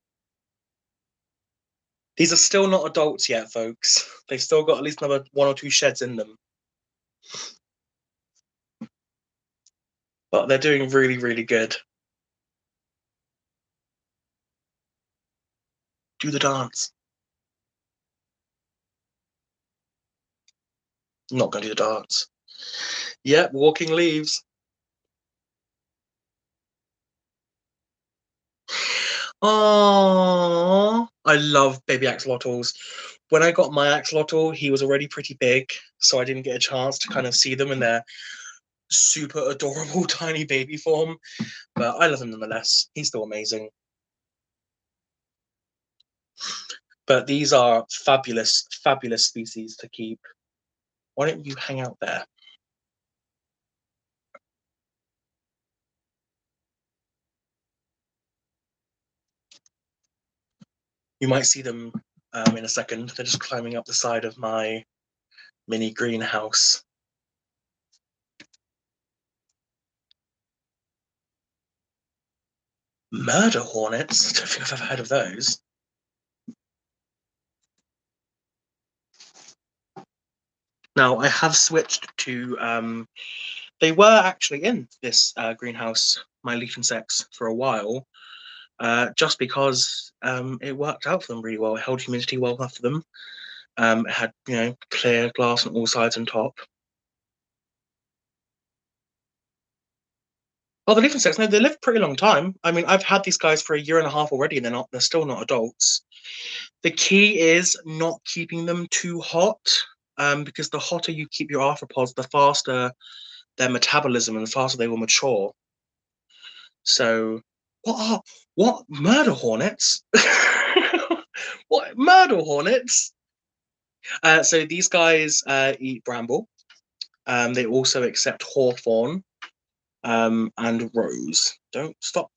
These are still not adults yet, folks. They've still got at least another 1 or 2 sheds in them. But they're doing really, really good. Do the dance. I'm not going to do the dance. Yep, walking leaves. Oh, I love baby axolotls. When I got my axolotl, he was already pretty big, so I didn't get a chance to kind of see them in their super adorable tiny baby form. But I love him nonetheless. He's still amazing. But these are fabulous, fabulous species to keep. Why don't you hang out there? You might see them in a second. They're just climbing up the side of my mini greenhouse. Murder hornets? I don't think I've ever heard of those. Now I have switched to they were actually in this greenhouse, my leaf insects, for a while, just because it worked out for them really well. It held humidity well enough for them. It had, clear glass on all sides and top. Oh, the leaf insects, no, they live a pretty long time. I mean, I've had these guys for a year and a half already, and they're still not adults. The key is not keeping them too hot, because the hotter you keep your arthropods, the faster their metabolism and the faster they will mature. So, what murder hornets? What murder hornets? So these guys eat bramble. They also accept hawthorn and rose. Don't stop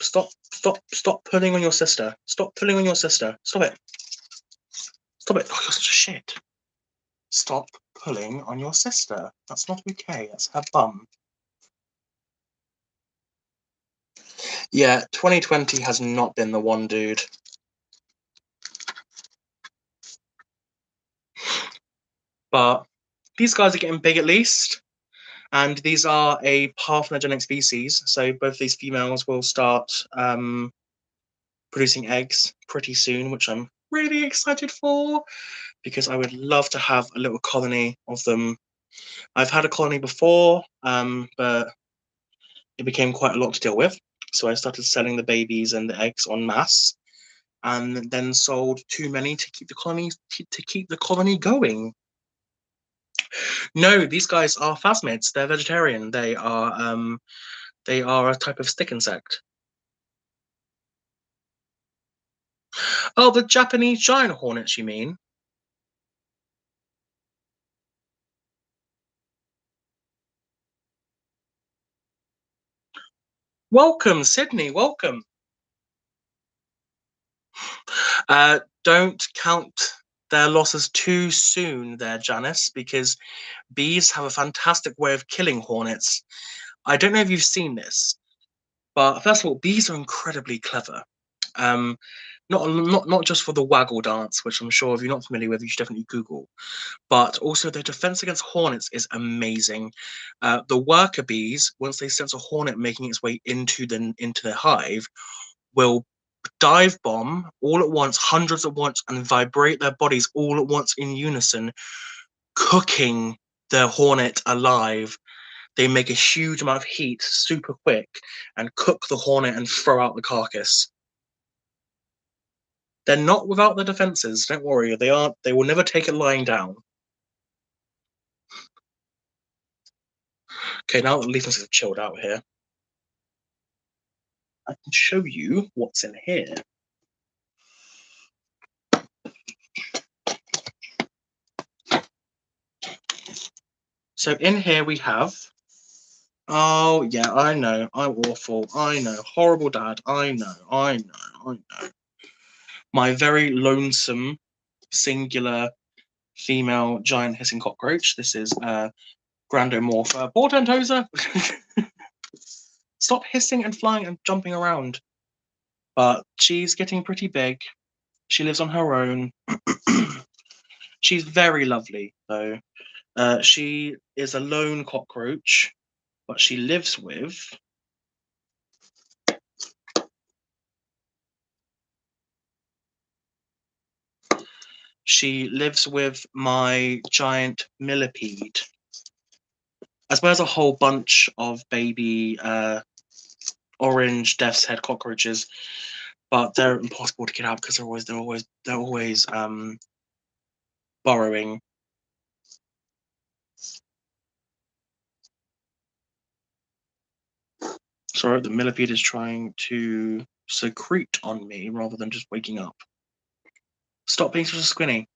pulling on your sister. Stop pulling on your sister. Stop it. Stop it. Oh, you're such a shit. Stop pulling on your sister. That's not okay. That's her bum. Yeah, 2020 has not been the one, dude. But these guys are getting big at least. And these are a parthenogenetic species. So both these females will start producing eggs pretty soon, which I'm really excited for, because I would love to have a little colony of them. I've had a colony before, but it became quite a lot to deal with. So I started selling the babies and the eggs en masse, and then sold too many to keep the colony going. No, these guys are phasmids. They're vegetarian. They are a type of stick insect. Oh, the Japanese giant hornets, you mean? Welcome, Sydney. Welcome. Don't count their losses too soon there, Janice, because bees have a fantastic way of killing hornets. I don't know if you've seen this, but first of all, bees are incredibly clever. Um, not just for the waggle dance, which I'm sure if you're not familiar with, you should definitely Google. But also their defense against hornets is amazing. The worker bees, once they sense a hornet making its way into their hive, will dive bomb all at once, hundreds at once, and vibrate their bodies all at once in unison, cooking the hornet alive. They make a huge amount of heat super quick and cook the hornet and throw out the carcass. They're not without their defenses. Don't worry. They aren't. They will never take it lying down. Okay, now that the leaflets have chilled out here, I can show you what's in here. So in here we have. Oh yeah, I know. I'm awful. I know. Horrible dad. I know. I know. I know. My very lonesome, singular, female giant hissing cockroach. This is Grandomorpha portentosa. Stop hissing and flying and jumping around. But she's getting pretty big. She lives on her own. She's very lovely, though. She is a lone cockroach, but she lives with. She lives with my giant millipede, as well as a whole bunch of baby orange death's head cockroaches. But they're impossible to get out because they're always burrowing. Sorry, the millipede is trying to secrete on me rather than just waking up. Stop being such a squinny.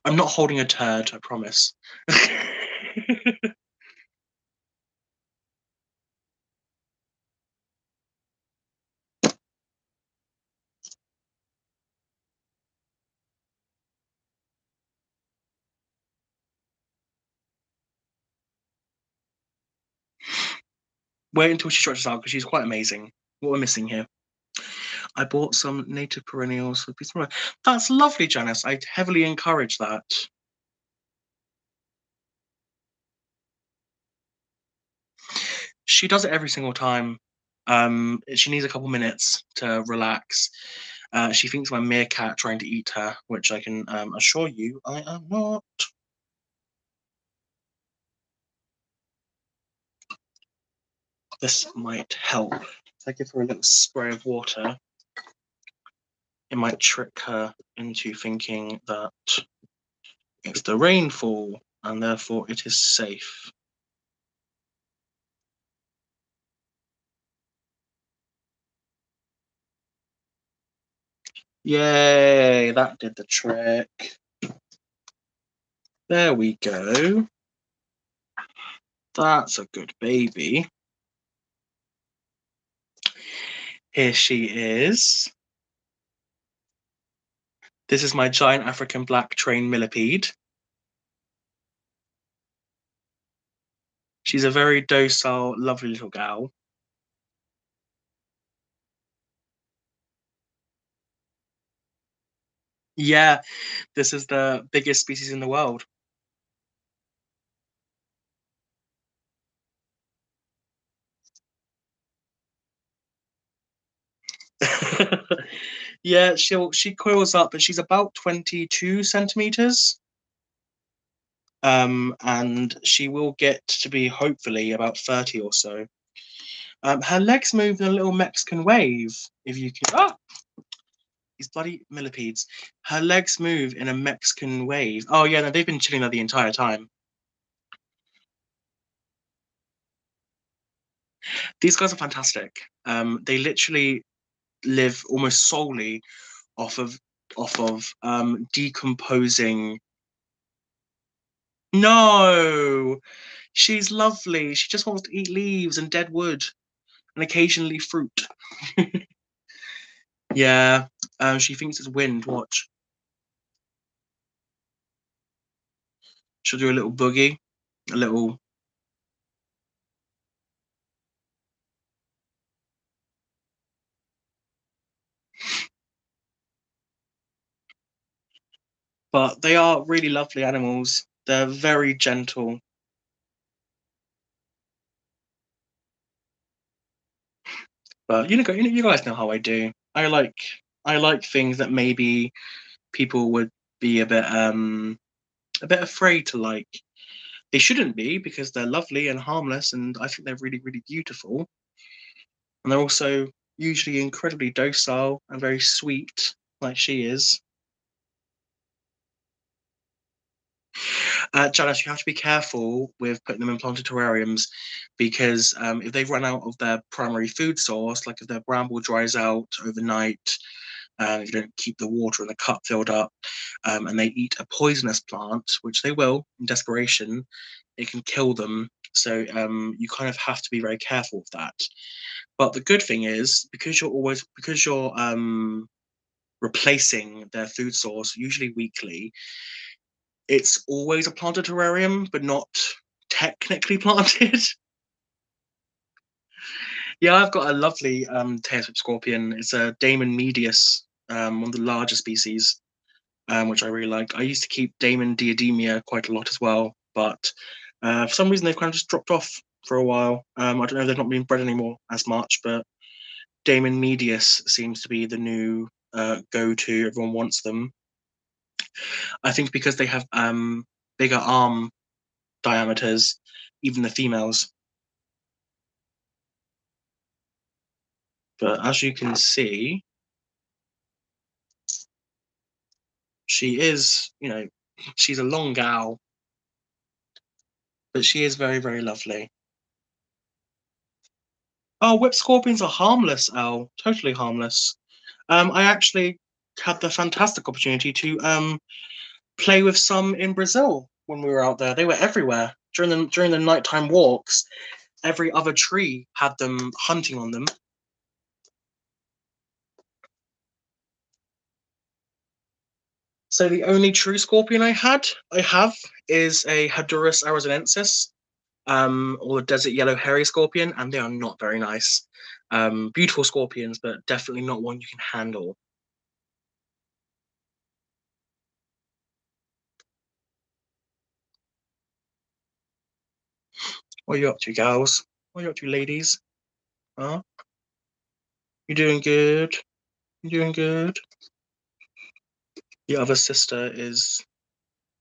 I'm not holding a turd, I promise. Wait until she stretches out because she's quite amazing. What we're missing here. I bought some native perennials for peace. That's lovely, Janice. I heavily encourage that. She does it every single time. She needs a couple minutes to relax. She thinks I'm a meerkat trying to eat her, which I can assure you I am not. This might help. If I give her a little spray of water, it might trick her into thinking that it's the rainfall and therefore it is safe. Yay, that did the trick. There we go. That's a good baby. Here she is. This is my giant African black trained millipede. She's a very docile, lovely little gal. Yeah, this is the biggest species in the world. Yeah, she coils up, but she's about 22 centimeters. And she will get to be hopefully about 30 or so. Her legs move in a little Mexican wave, if you can. Ah, these bloody millipedes. Her legs move in a Mexican wave. Oh yeah, no, they've been chilling there the entire time. These guys are fantastic. They literally live almost solely off of decomposing. No, she's lovely. She just wants to eat leaves and dead wood and occasionally fruit. Yeah, she thinks it's wind. Watch. She'll do a little boogie, a little. But they are really lovely animals. They're very gentle. But you guys know how I do. I like things that maybe people would be a bit afraid to like. They shouldn't be because they're lovely and harmless, and I think they're really really beautiful. And they're also usually incredibly docile and very sweet, like she is. Janice, you have to be careful with putting them in planted terrariums because if they run out of their primary food source, like if their bramble dries out overnight, if you don't keep the water in the cup filled up, and they eat a poisonous plant, which they will in desperation, it can kill them. So you kind of have to be very careful with that. But the good thing is because you're replacing their food source, usually weekly, it's always a planted terrarium, but not technically planted. Yeah, I've got a lovely tail scorpion. It's a Damon medius, one of the larger species, which I really like. I used to keep Damon diademia quite a lot as well, but for some reason they've kind of just dropped off for a while. I don't know if they've not been bred anymore as much, but Damon medius seems to be the new go-to. Everyone wants them. I think because they have bigger arm diameters, even the females. But as you can see, she is, she's a long gal, but she is very, very lovely. Oh, whip scorpions are harmless, Elle. Totally harmless. I actually had the fantastic opportunity to play with some in Brazil when we were out there. They were everywhere during the nighttime walks. Every other tree had them hunting on them. So the only true scorpion I have is a Hadurus arizonensis. or the desert yellow hairy scorpion, and they are not very nice. Beautiful scorpions, but definitely not one you can handle. What are you up to, gals? What are you up to, ladies? Huh? You doing good? You doing good? The other sister is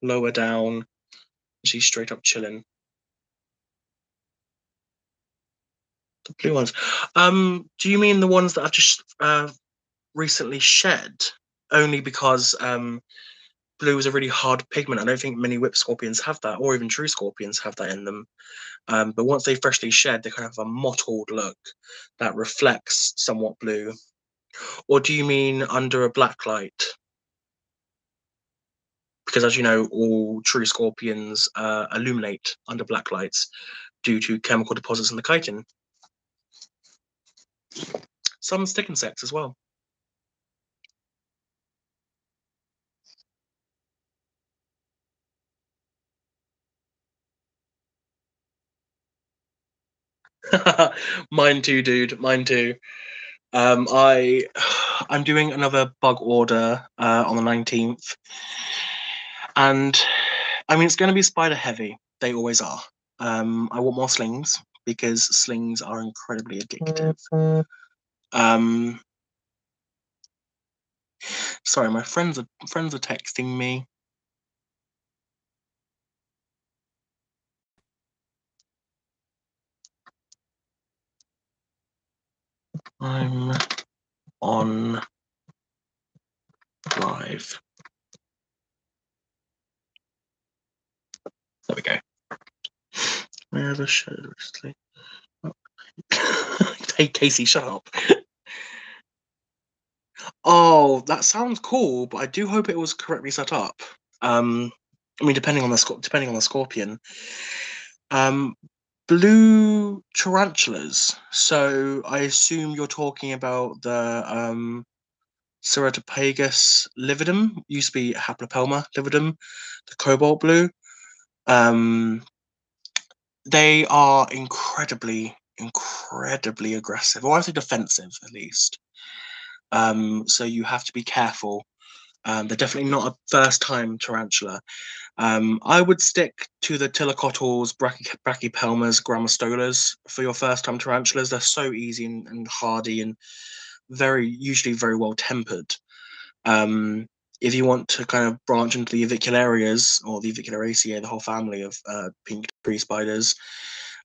lower down. She's straight up chilling. The blue ones. Do you mean the ones that I've just recently shed? Only because blue is a really hard pigment. I don't think many whip scorpions have that, or even true scorpions have that in them. But once they freshly shed, they kind of have a mottled look that reflects somewhat blue. Or do you mean under a black light? Because as you know, all true scorpions illuminate under black lights due to chemical deposits in the chitin. Some stick insects as well. Mine too, dude. Mine too. I'm doing another bug order on the 19th, and I mean it's going to be spider heavy. They always are. I want more slings because slings are incredibly addictive. Um, sorry, my friends are texting me. I'm on live. There we go. Where the shadows sleep. Hey Casey, shut up. Oh, that sounds cool, but I do hope it was correctly set up. I mean, depending on the scorpion. Um, blue tarantulas. So I assume you're talking about the Ceratopagus lividum. Used to be Haplopelma lividum, the cobalt blue. Um, they are incredibly aggressive, or I say defensive at least. So you have to be careful. They're definitely not a first-time tarantula. I would stick to the Tillicotals, Brachypelmas, Grammostolas for your first-time tarantulas. They're so easy and hardy and usually very well tempered. Um, if you want to kind of branch into the Avicularias or the Aviculariaceae, the whole family of pink tree spiders,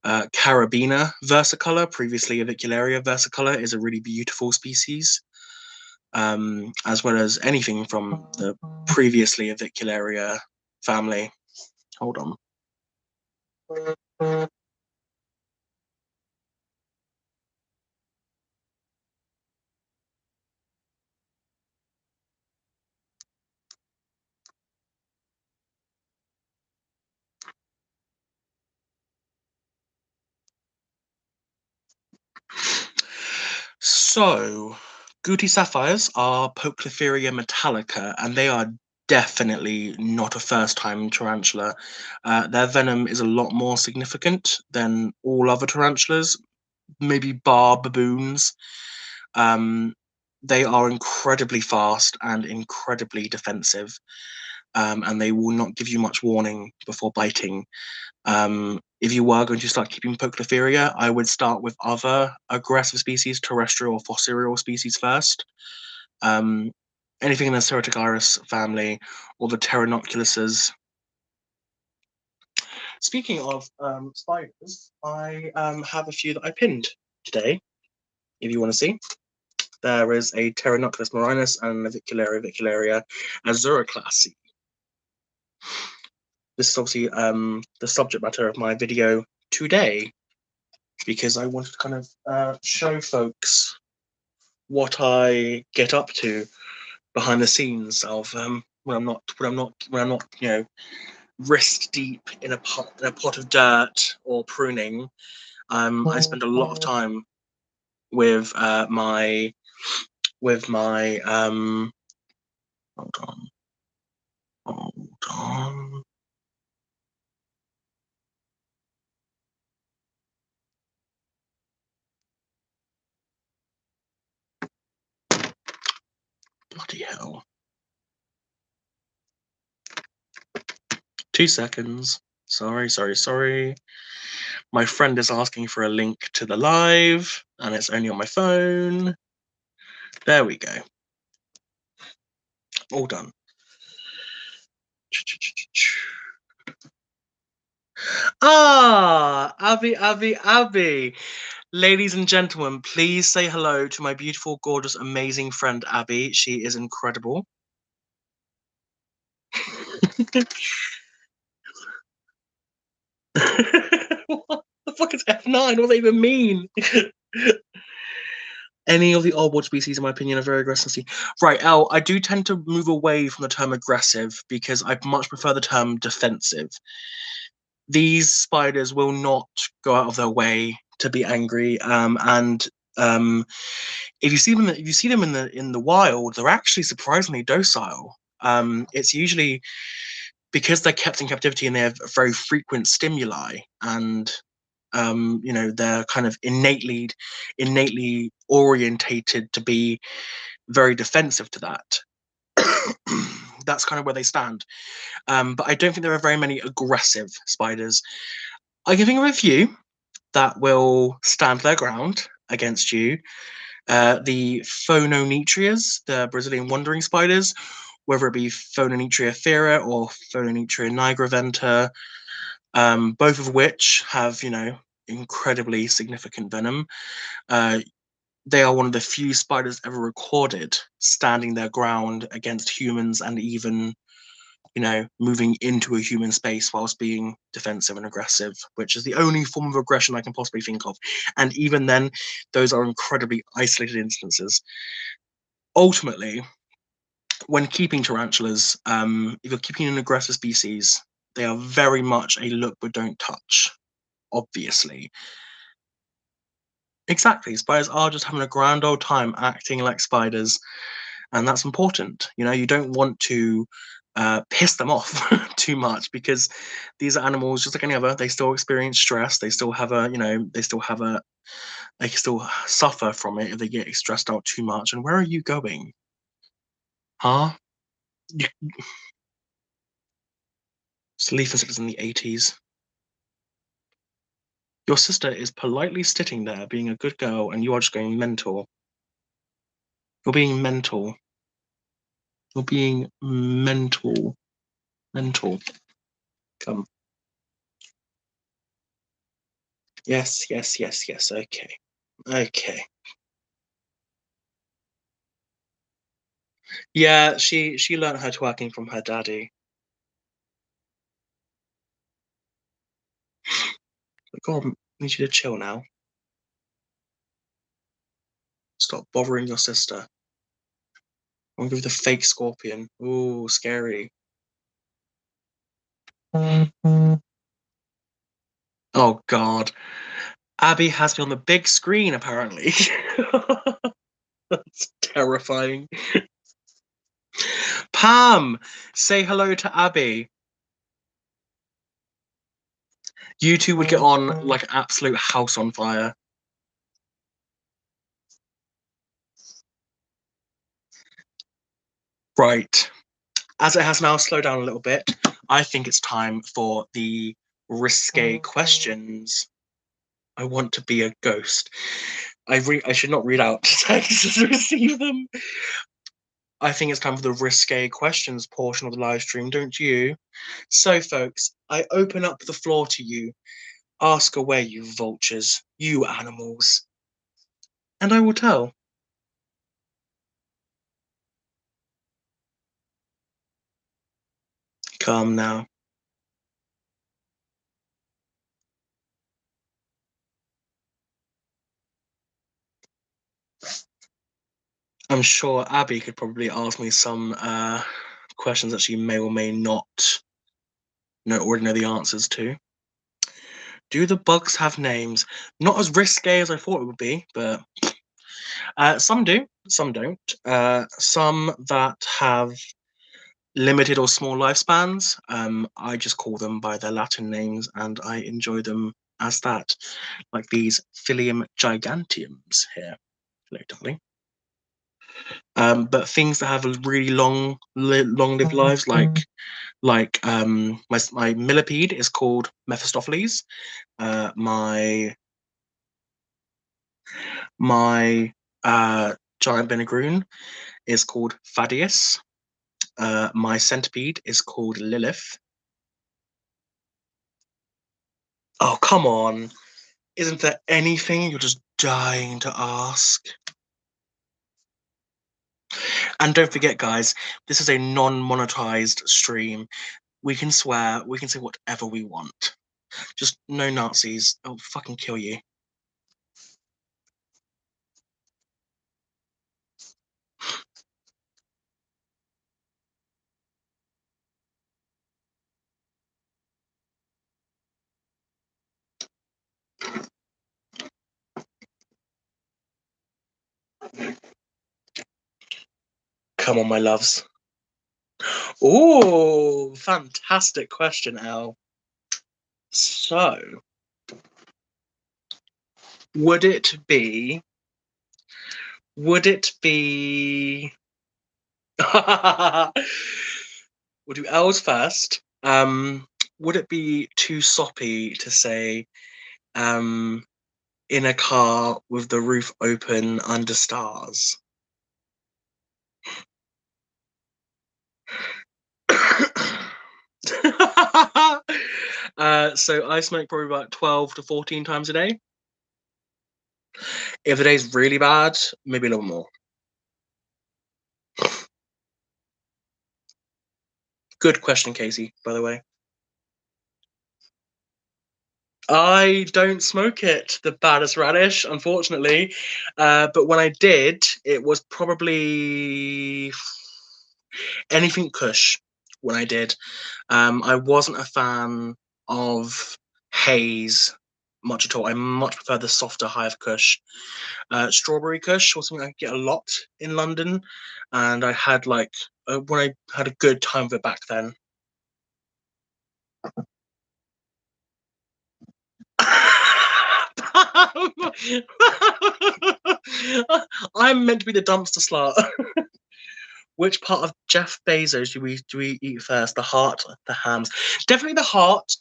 Carabina versicolor, previously Avicularia versicolor, is a really beautiful species, as well as anything from the previously Avicularia family. Hold on. So, Guti sapphires are Poecliferia metallica, and they are definitely not a first-time tarantula. Their venom is a lot more significant than all other tarantulas, maybe bar baboons. Um, they are incredibly fast and incredibly defensive, and they will not give you much warning before biting. If you were going to start keeping Poecliferia, I would start with other aggressive species, terrestrial or fossorial species first. Um, Anything in the Ceratogyris family or the Pteronoculuses. Speaking of spiders, I have a few that I pinned today. If you want to see, there is a Pteronoculus marinus and Avicularia azuriclassi. This is obviously the subject matter of my video today, because I wanted to kind of show folks what I get up to behind the scenes of when I'm not wrist deep in a pot of dirt or pruning. I spend a lot of time with my hold on hold on Bloody hell. 2 seconds. Sorry. My friend is asking for a link to the live, and it's only on my phone. There we go. All done. Ah, Abby. Ladies and gentlemen, please say hello to my beautiful, gorgeous, amazing friend, Abby. She is incredible. What the fuck is F9? What does that even mean? Any of the old water species, in my opinion, are very aggressive. Right, Elle, I do tend to move away from the term aggressive because I much prefer the term defensive. These spiders will not go out of their way to be angry, and if you see them in the wild, they're actually surprisingly docile. It's usually because they're kept in captivity and they have very frequent stimuli, and they're kind of innately orientated to be very defensive to that. That's kind of where they stand. But I don't think there are very many aggressive spiders. I can think of a few that will stand their ground against you. The Phononetrias, the Brazilian wandering spiders, whether it be Phononetria fera or Phononetria nigraventa, both of which have, incredibly significant venom. They are one of the few spiders ever recorded standing their ground against humans and even, moving into a human space whilst being defensive and aggressive, which is the only form of aggression I can possibly think of. And even then, those are incredibly isolated instances. Ultimately, when keeping tarantulas, if you're keeping an aggressive species, they are very much a look but don't touch, obviously. Exactly. Spiders are just having a grand old time acting like spiders, and that's important. You don't want to piss them off too much because these are animals just like any other. They still experience stress. They still have they can still suffer from it if they get stressed out too much. And where are you going? Huh? You, Leaf insects in the 80s. Your sister is politely sitting there being a good girl, and you are just going mental. You're being mental. You're being mental. Mental. Come. Yes. Okay. Okay. Yeah, she learned her twerking from her daddy. But God, I need you to chill now. Stop bothering your sister. I'm gonna give you the fake scorpion. Ooh, scary. Oh God. Abby has me on the big screen, apparently. That's terrifying. Pam, say hello to Abby. You two would get on like an absolute house on fire. Right. As it has now slowed down a little bit, I think it's time for the risque questions. I want to be a ghost. I should not read out texts to receive them. I think it's time for the risque questions portion of the live stream, don't you? So, folks, I open up the floor to you. Ask away, you vultures, you animals, and I will tell. Calm now. I'm sure Abby could probably ask me some questions that she may or may not already know the answers to. Do the bugs have names? Not as risque as I thought it would be, but some do, some don't. Some that have limited or small lifespans, I just call them by their Latin names and I enjoy them as that, like these Philium giganteums here. Hello, darling. But things that have a really long-lived lives, my millipede is called Mephistopheles. My giant vinegaroon is called Thaddeus. My centipede is called Lilith. Oh, come on. Isn't there anything you're just dying to ask? And don't forget, guys, this is a non-monetized stream. We can swear, we can say whatever we want. Just no Nazis. I'll fucking kill you. Come on, my loves. Oh, fantastic question, Elle. So, would it be... We'll do L's first. Would it be too soppy to say, in a car with the roof open under stars? So I smoke probably about 12 to 14 times a day. If the day's really bad, maybe a little more. Good question, Casey, by the way. I don't smoke it, the baddest radish, unfortunately. But when I did, it was probably anything Kush when I did. I wasn't a fan of haze much at all. I much prefer the softer Hive Kush. Strawberry Kush was something I could get a lot in London, and I had when I had a good time with it back then. I'm meant to be the dumpster slut. Which part of Jeff Bezos do we eat first? The heart, the hams? Definitely the heart.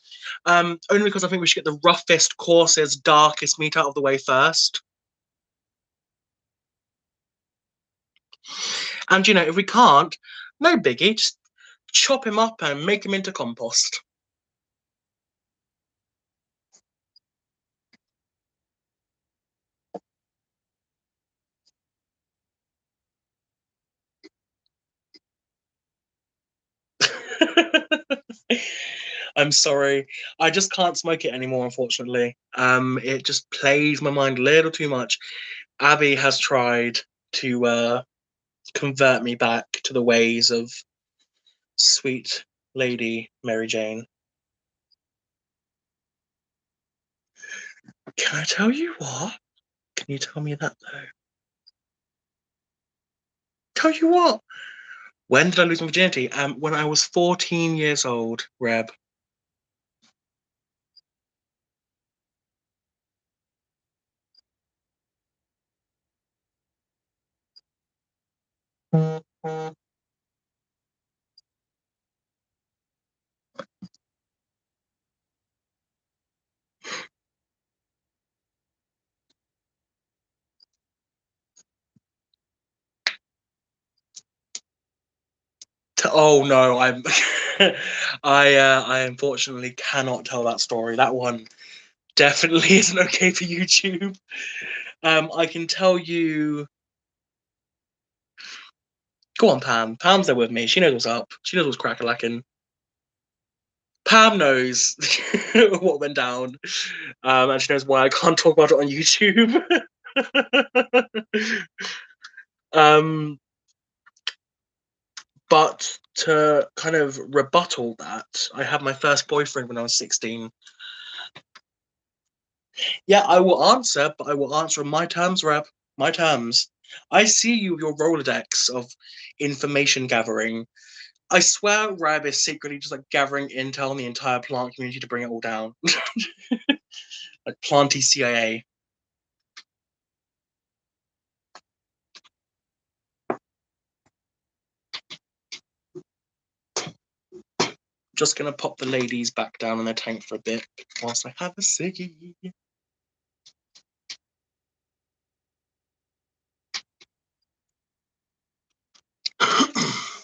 Only because I think we should get the roughest, coarsest, darkest meat out of the way first. And if we can't, no biggie, just chop him up and make him into compost. I'm sorry. I just can't smoke it anymore, unfortunately. It just plays my mind a little too much. Abby has tried to convert me back to the ways of sweet Lady Mary Jane. Can I tell you what? Can you tell me that, though? Tell you what? When did I lose my virginity? When I was 14 years old, Reb. Oh no, I unfortunately cannot tell that story. That one definitely isn't okay for YouTube. I can tell you. Go on, Pam. Pam's there with me. She knows what's up. She knows what's crack-a-lacking. Pam knows what went down, and she knows why I can't talk about it on YouTube. um, but to kind of rebuttal that, I had my first boyfriend when I was 16. Yeah, I will answer, but I will answer on my terms, Reb. My terms. I see you, your Rolodex of information gathering. I swear Reb is secretly just like gathering intel on the entire plant community to bring it all down. Like planty CIA. Just gonna pop the ladies back down in their tank for a bit whilst I have a ciggy.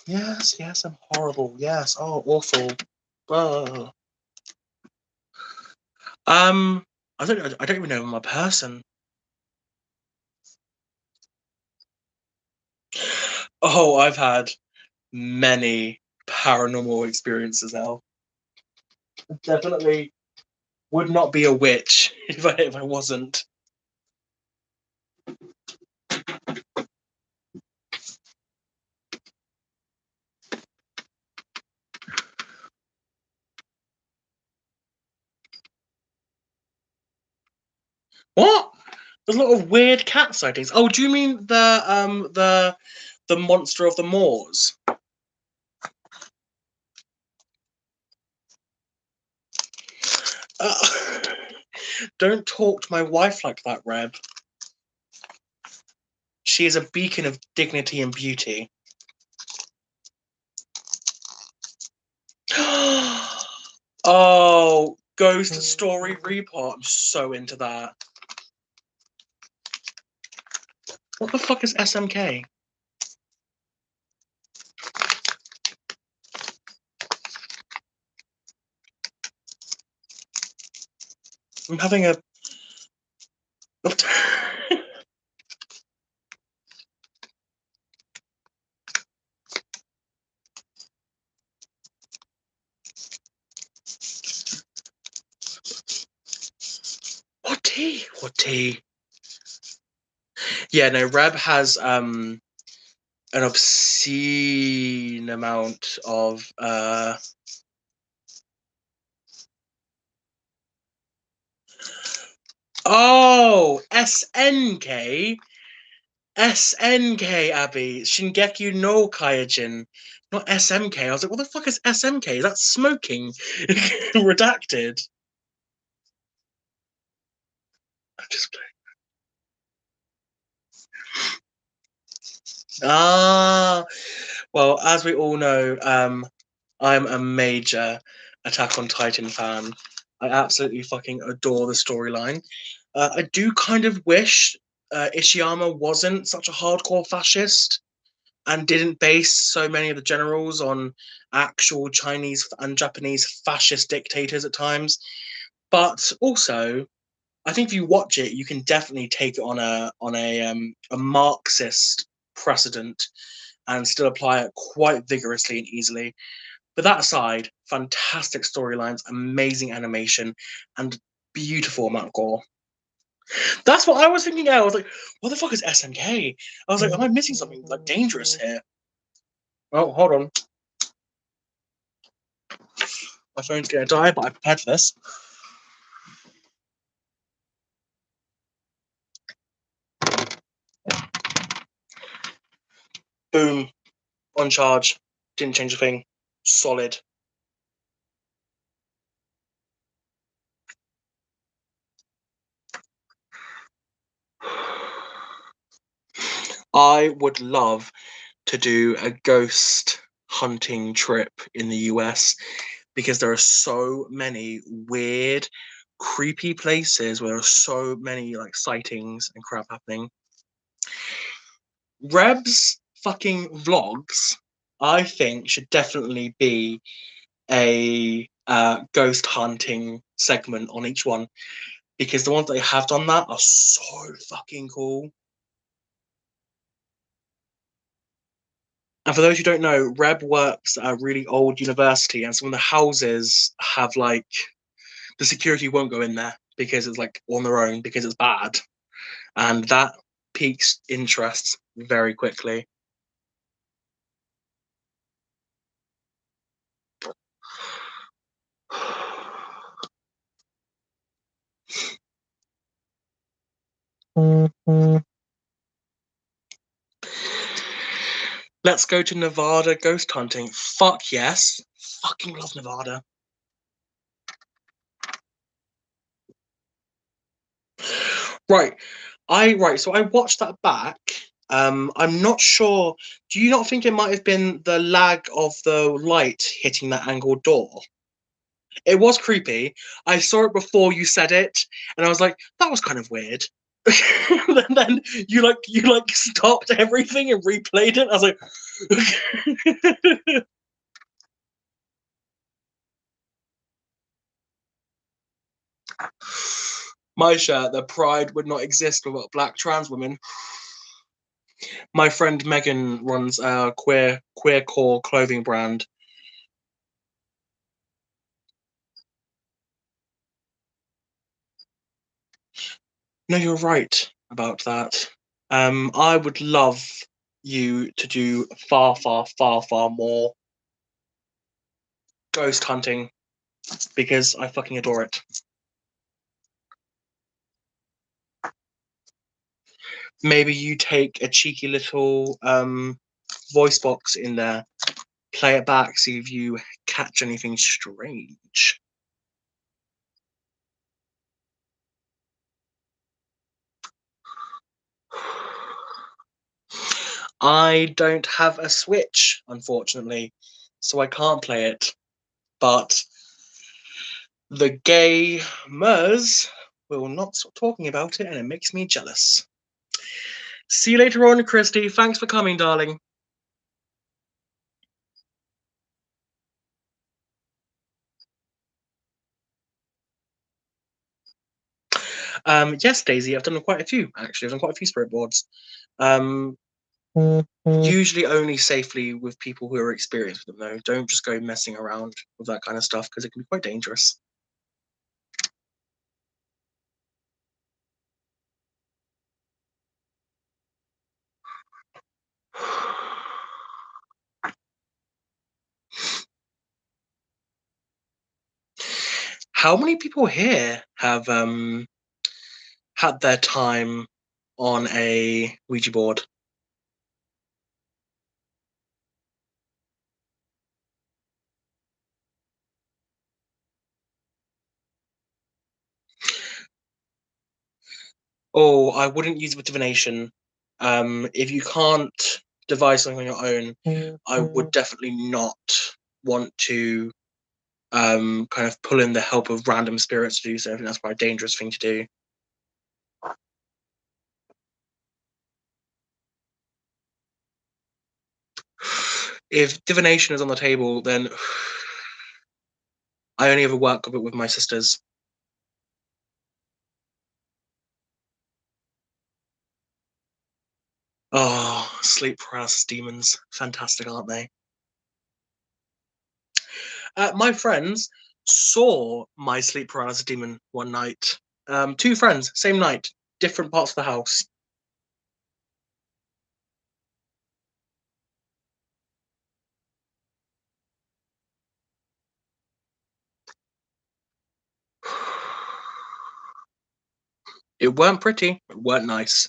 Yes, I'm horrible. Yes, oh, awful. Oh. I don't even know I'm a person. Oh, I've had many paranormal experiences now. Definitely would not be a witch if I wasn't. What? There's a lot of weird cat sightings. Oh, do you mean the monster of the moors? Uh, don't talk to my wife like that, Reb. She is a beacon of dignity and beauty. Oh, Ghost Story Report. I'm so into that. What the fuck is SMK? I'm having a. What tea? What tea? Yeah, no, Reb has an obscene amount of Oh, SNK? SNK, Abby. Shingeki no Kyojin. Not SMK. I was like, what the fuck is SMK? That's smoking. Redacted. I'm just playing. Ah, well, as we all know, I'm a major Attack on Titan fan. I absolutely fucking adore the storyline. I do kind of wish Ishiyama wasn't such a hardcore fascist and didn't base so many of the generals on actual Chinese and Japanese fascist dictators at times. But also, I think if you watch it, you can definitely take it on a Marxist precedent and still apply it quite vigorously and easily. But that aside, fantastic storylines, amazing animation, and beautiful amount of gore. That's what I was thinking. I was like, what the fuck is SMK? I was like, am I missing something like dangerous here? Oh, hold on. My phone's gonna die, but I prepared for this. Boom. On charge. Didn't change a thing. Solid. I would love to do a ghost hunting trip in the US because there are so many weird, creepy places where there are so many like sightings and crap happening. Reb's fucking vlogs, I think, should definitely be a ghost hunting segment on each one because the ones that have done that are so fucking cool. And for those who don't know, Reb works at a really old university, and some of the houses have like the security won't go in there because it's like on their own because it's bad, and that piques interest very quickly. Let's go to Nevada ghost hunting. Fuck yes. Fucking love Nevada. Right. So I watched that back I'm not sure. Do you not think it might have been the lag of the light hitting that angled door? It was creepy. I saw it before you said it, and I was like, that was kind of weird. And then you stopped everything and replayed it. I was like, my shirt, the pride would not exist without black trans women. My friend Megan runs a queer core clothing brand. No, you're right about that. I would love you to do far, far, far, far more ghost hunting because I fucking adore it. Maybe you take a cheeky little voice box in there, play it back, see if you catch anything strange. I don't have a Switch, unfortunately, so I can't play it. But the gamers will not stop talking about it, and it makes me jealous. See you later on, Christy. Thanks for coming, darling. Yes, Daisy, I've done quite a few, actually. I've done quite a few spirit boards. Usually only safely with people who are experienced with them, though. Don't just go messing around with that kind of stuff because it can be quite dangerous. How many people here have had their time on a Ouija board? Oh, I wouldn't use it with divination. If you can't devise something on your own, I would definitely not want to kind of pull in the help of random spirits to do so. I think that's quite a dangerous thing to do. If divination is on the table, then I only ever work with it with my sisters. Oh, sleep paralysis demons. Fantastic, aren't they? My friends saw my sleep paralysis demon one night. Two friends, same night, different parts of the house. It weren't pretty, it weren't nice.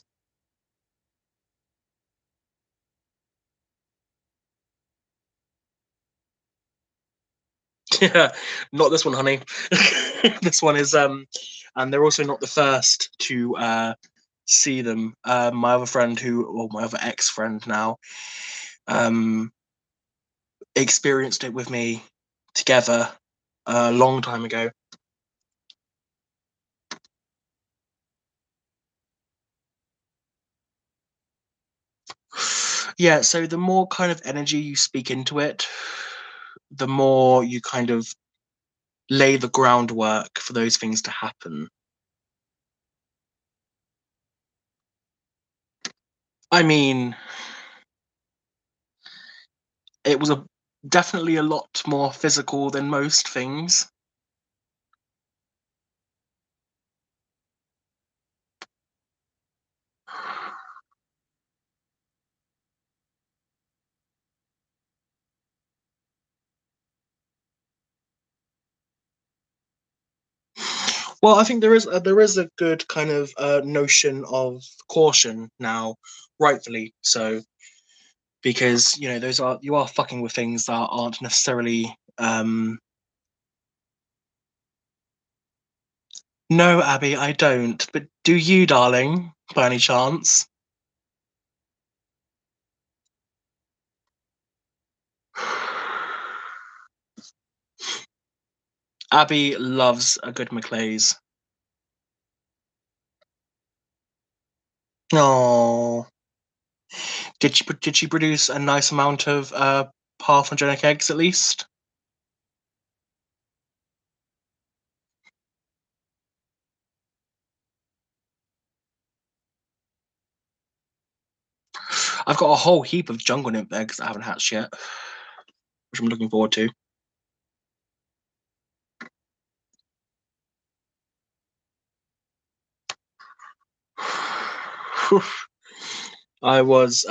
Yeah, not this one, honey. This one is and they're also not the first to see them. My other friend or my other ex-friend now, um experienced it with me together a long time ago. Yeah, so the more kind of energy you speak into it, the more you kind of lay the groundwork for those things to happen. I mean, it was definitely a lot more physical than most things. Well, I think there is a good kind of notion of caution now, rightfully so, because you are fucking with things that aren't necessarily. No, Abby, I don't. But do you, darling, by any chance? Abby loves a good Maclays. Oh, did she produce a nice amount of parthenogenetic eggs at least? I've got a whole heap of jungle nymph eggs that I haven't hatched yet, which I'm looking forward to. I was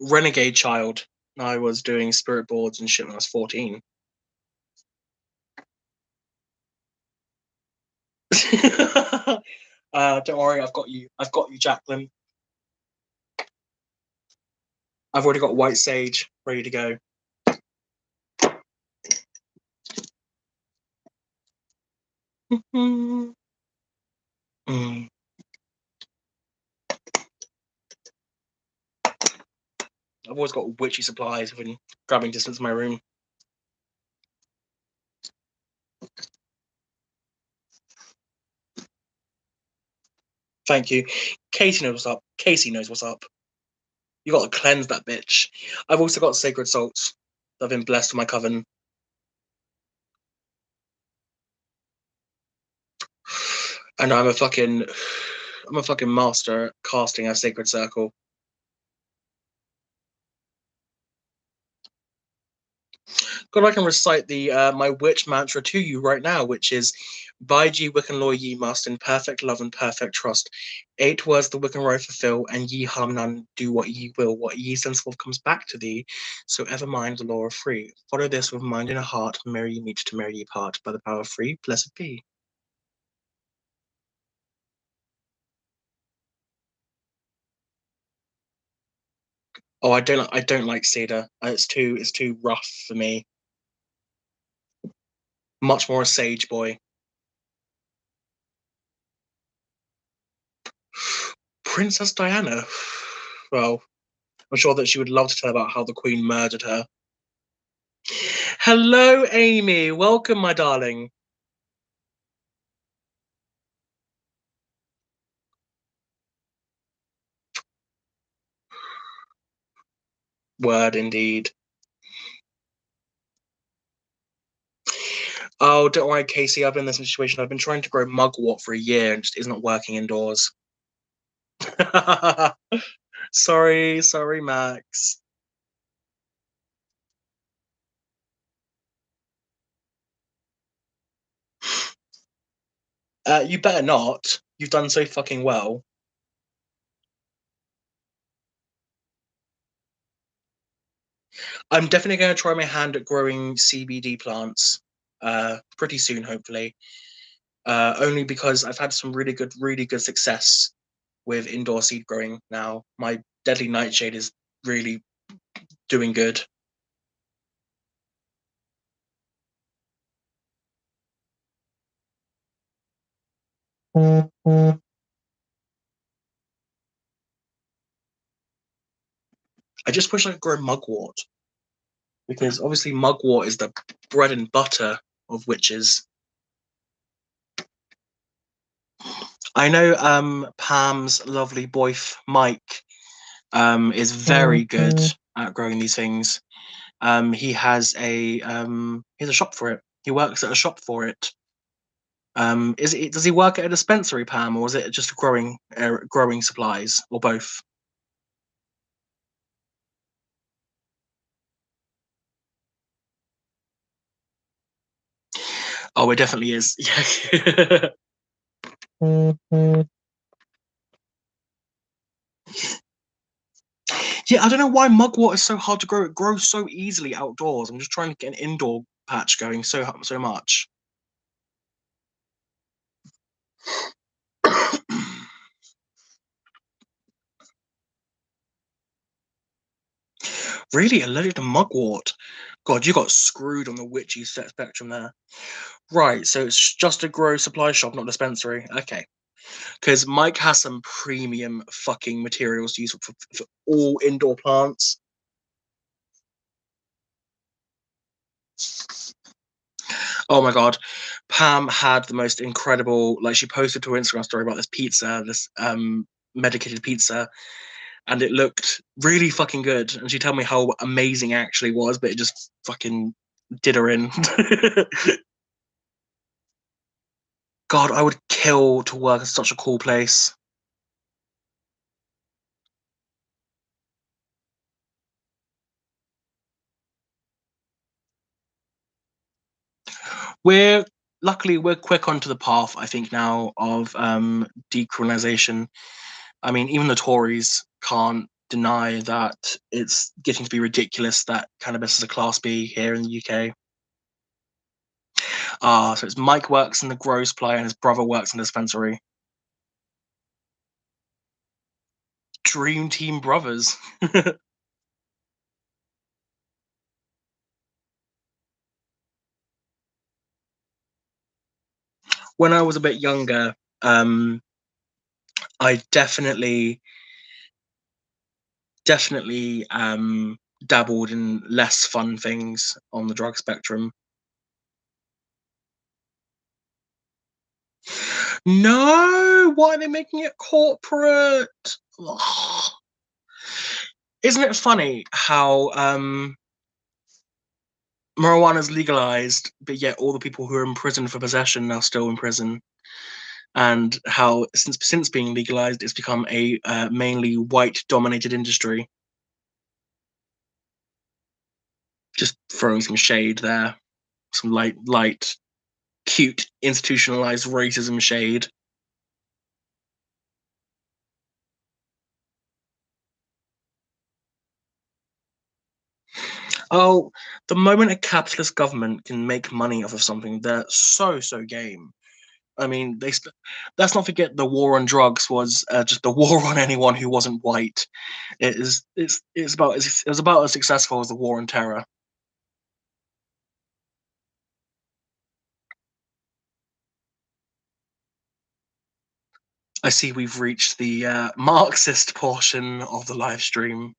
renegade child. I was doing spirit boards and shit when I was 14. Don't worry, I've got you. I've got you, Jacqueline. I've already got white sage ready to go. Mm. I've always got witchy supplies within grabbing distance of my room. Thank you. Casey knows what's up. Casey knows what's up. You got to cleanse that bitch. I've also got sacred salts that have been blessed with my coven. And I'm a fucking master at casting a sacred circle. God, I can recite the my witch mantra to you right now, which is Bide ye Wiccan law ye must in perfect love and perfect trust. 8 words the Wiccan right fulfill, and ye harm none, do what ye will. What ye sensible comes back to thee, so ever mind the law of free. Follow this with mind in a heart, merry ye meet to merry ye part. By the power of free, blessed be. Oh, I don't like cedar. It's too rough for me. Much more a sage boy. Princess Diana. Well, I'm sure that she would love to tell about how the Queen murdered her. Hello, Amy. Welcome, my darling. Word indeed. Oh, don't worry, Casey. I've been in this situation. I've been trying to grow mugwort for a year and just is not working indoors. sorry, Max. You better not. You've done so fucking well. I'm definitely going to try my hand at growing CBD plants pretty soon, hopefully. Only because I've had some really good success with indoor seed growing now. My deadly nightshade is really doing good. I just wish I could grow mugwort because obviously mugwort is the bread and butter of witches. I know Pam's lovely boyf Mike is very good at growing these things. He has a shop for it. He works at a shop for it. Does he work at a dispensary, Pam, or is it just growing supplies, or both? Oh, it definitely is. Yeah. Yeah, I don't know why mugwort is so hard to grow. It grows so easily outdoors. I'm just trying to get an indoor patch going so much. Really allergic to mugwort. God, you got screwed on the witchy set spectrum there. Right, so it's just a grow supply shop, not dispensary. Okay. Because Mike has some premium fucking materials to use for all indoor plants. Oh my god, Pam had the most incredible. Like she posted to her Instagram story about this pizza, this medicated pizza, and it looked really fucking good. And she told me how amazing it actually was, but it just fucking did her in. God, I would kill to work at such a cool place. We're luckily we're quick onto the path, I think, now of decriminalisation. I mean, even the Tories can't deny that it's getting to be ridiculous that cannabis is a Class B here in the UK. Ah, so it's Mike works in the grow supply and his brother works in the dispensary. Dream Team brothers. When I was a bit younger, um, I definitely dabbled in less fun things on the drug spectrum. No, why are they making it corporate? Ugh. Isn't it funny how marijuana's legalized, but yet all the people who are in prison for possession are still in prison, and how since being legalized, it's become a mainly white-dominated industry. Just throwing some shade there, some light, cute, institutionalized racism shade. Oh, the moment a capitalist government can make money off of something, they're so game. I mean, let's not forget the war on drugs was just a war on anyone who wasn't white. It was about as successful as the war on terror. I see we've reached the Marxist portion of the live stream.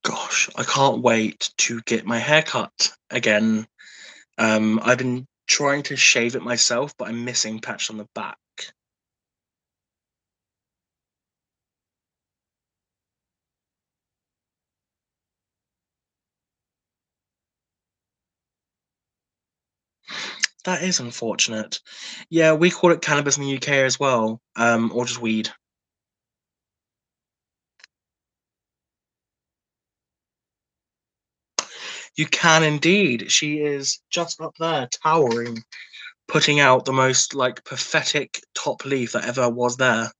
Gosh, I can't wait to get my hair cut again. I've been trying to shave it myself, but I'm missing patch on the back. That is unfortunate. Yeah, we call it cannabis in the UK as well, or just weed. You can indeed. She is just up there, towering, putting out the most like pathetic top leaf that ever was there.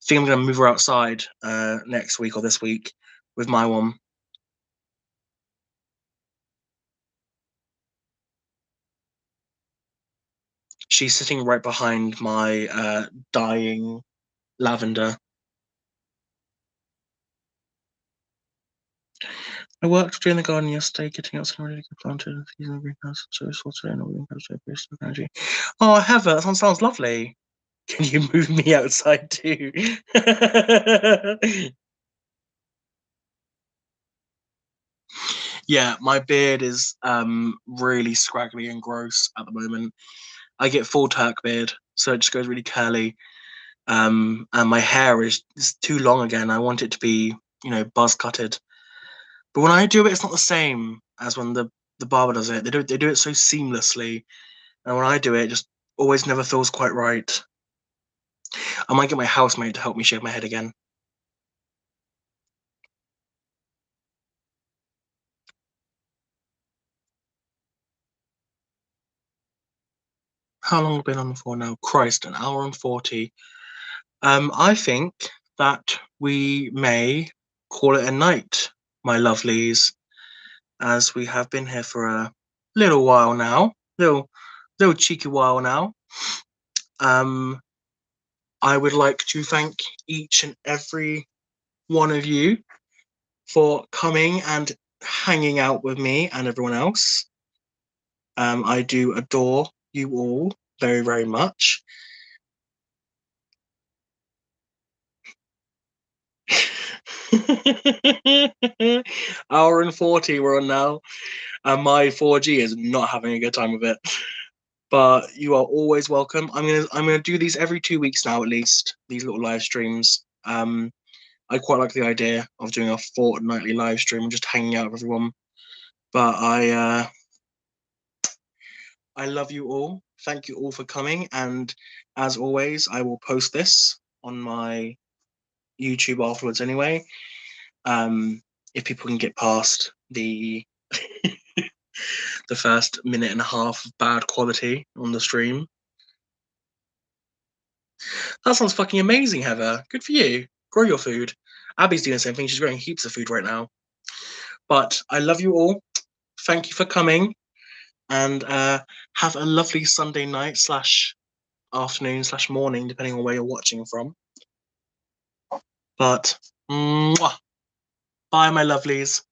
Think I'm gonna move her outside next week or this week with my one. She's sitting right behind my dying lavender. I worked during the garden yesterday, getting out some really good planted using the greenhouse, so it's also in all the greenhouse energy. Oh, Heather, that sounds lovely. Can you move me outside too? Yeah, my beard is really scraggly and gross at the moment. I get full Turk beard, so it just goes really curly. And my hair is too long again. I want it to be, buzz cutted. But when I do it, it's not the same as when the barber does it. They do it so seamlessly, and when I do it, it just always never feels quite right. I might get my housemate to help me shave my head again. How long have we been on for now? Christ, an hour and 40. I think that we may call it a night, my lovelies, as we have been here for a little while now, little cheeky while now. Um, I would like to thank each and every one of you for coming and hanging out with me and everyone else. I do adore you all very, very much. Hour and 40 we're on now, and my 4G is not having a good time with it. But you are always welcome. I'm gonna do these every 2 weeks now, at least, these little live streams. I quite like the idea of doing a fortnightly live stream and just hanging out with everyone. But I love you all. Thank you all for coming, and as always, I will post this on my YouTube afterwards anyway. If people can get past the the first minute and a half of bad quality on the stream. That sounds fucking amazing, Heather. Good for you. Grow your food. Abby's doing the same thing. She's growing heaps of food right now. But I love you all. Thank you for coming, and have a lovely Sunday night / afternoon / morning, depending on where you're watching from. But mwah, bye, my lovelies.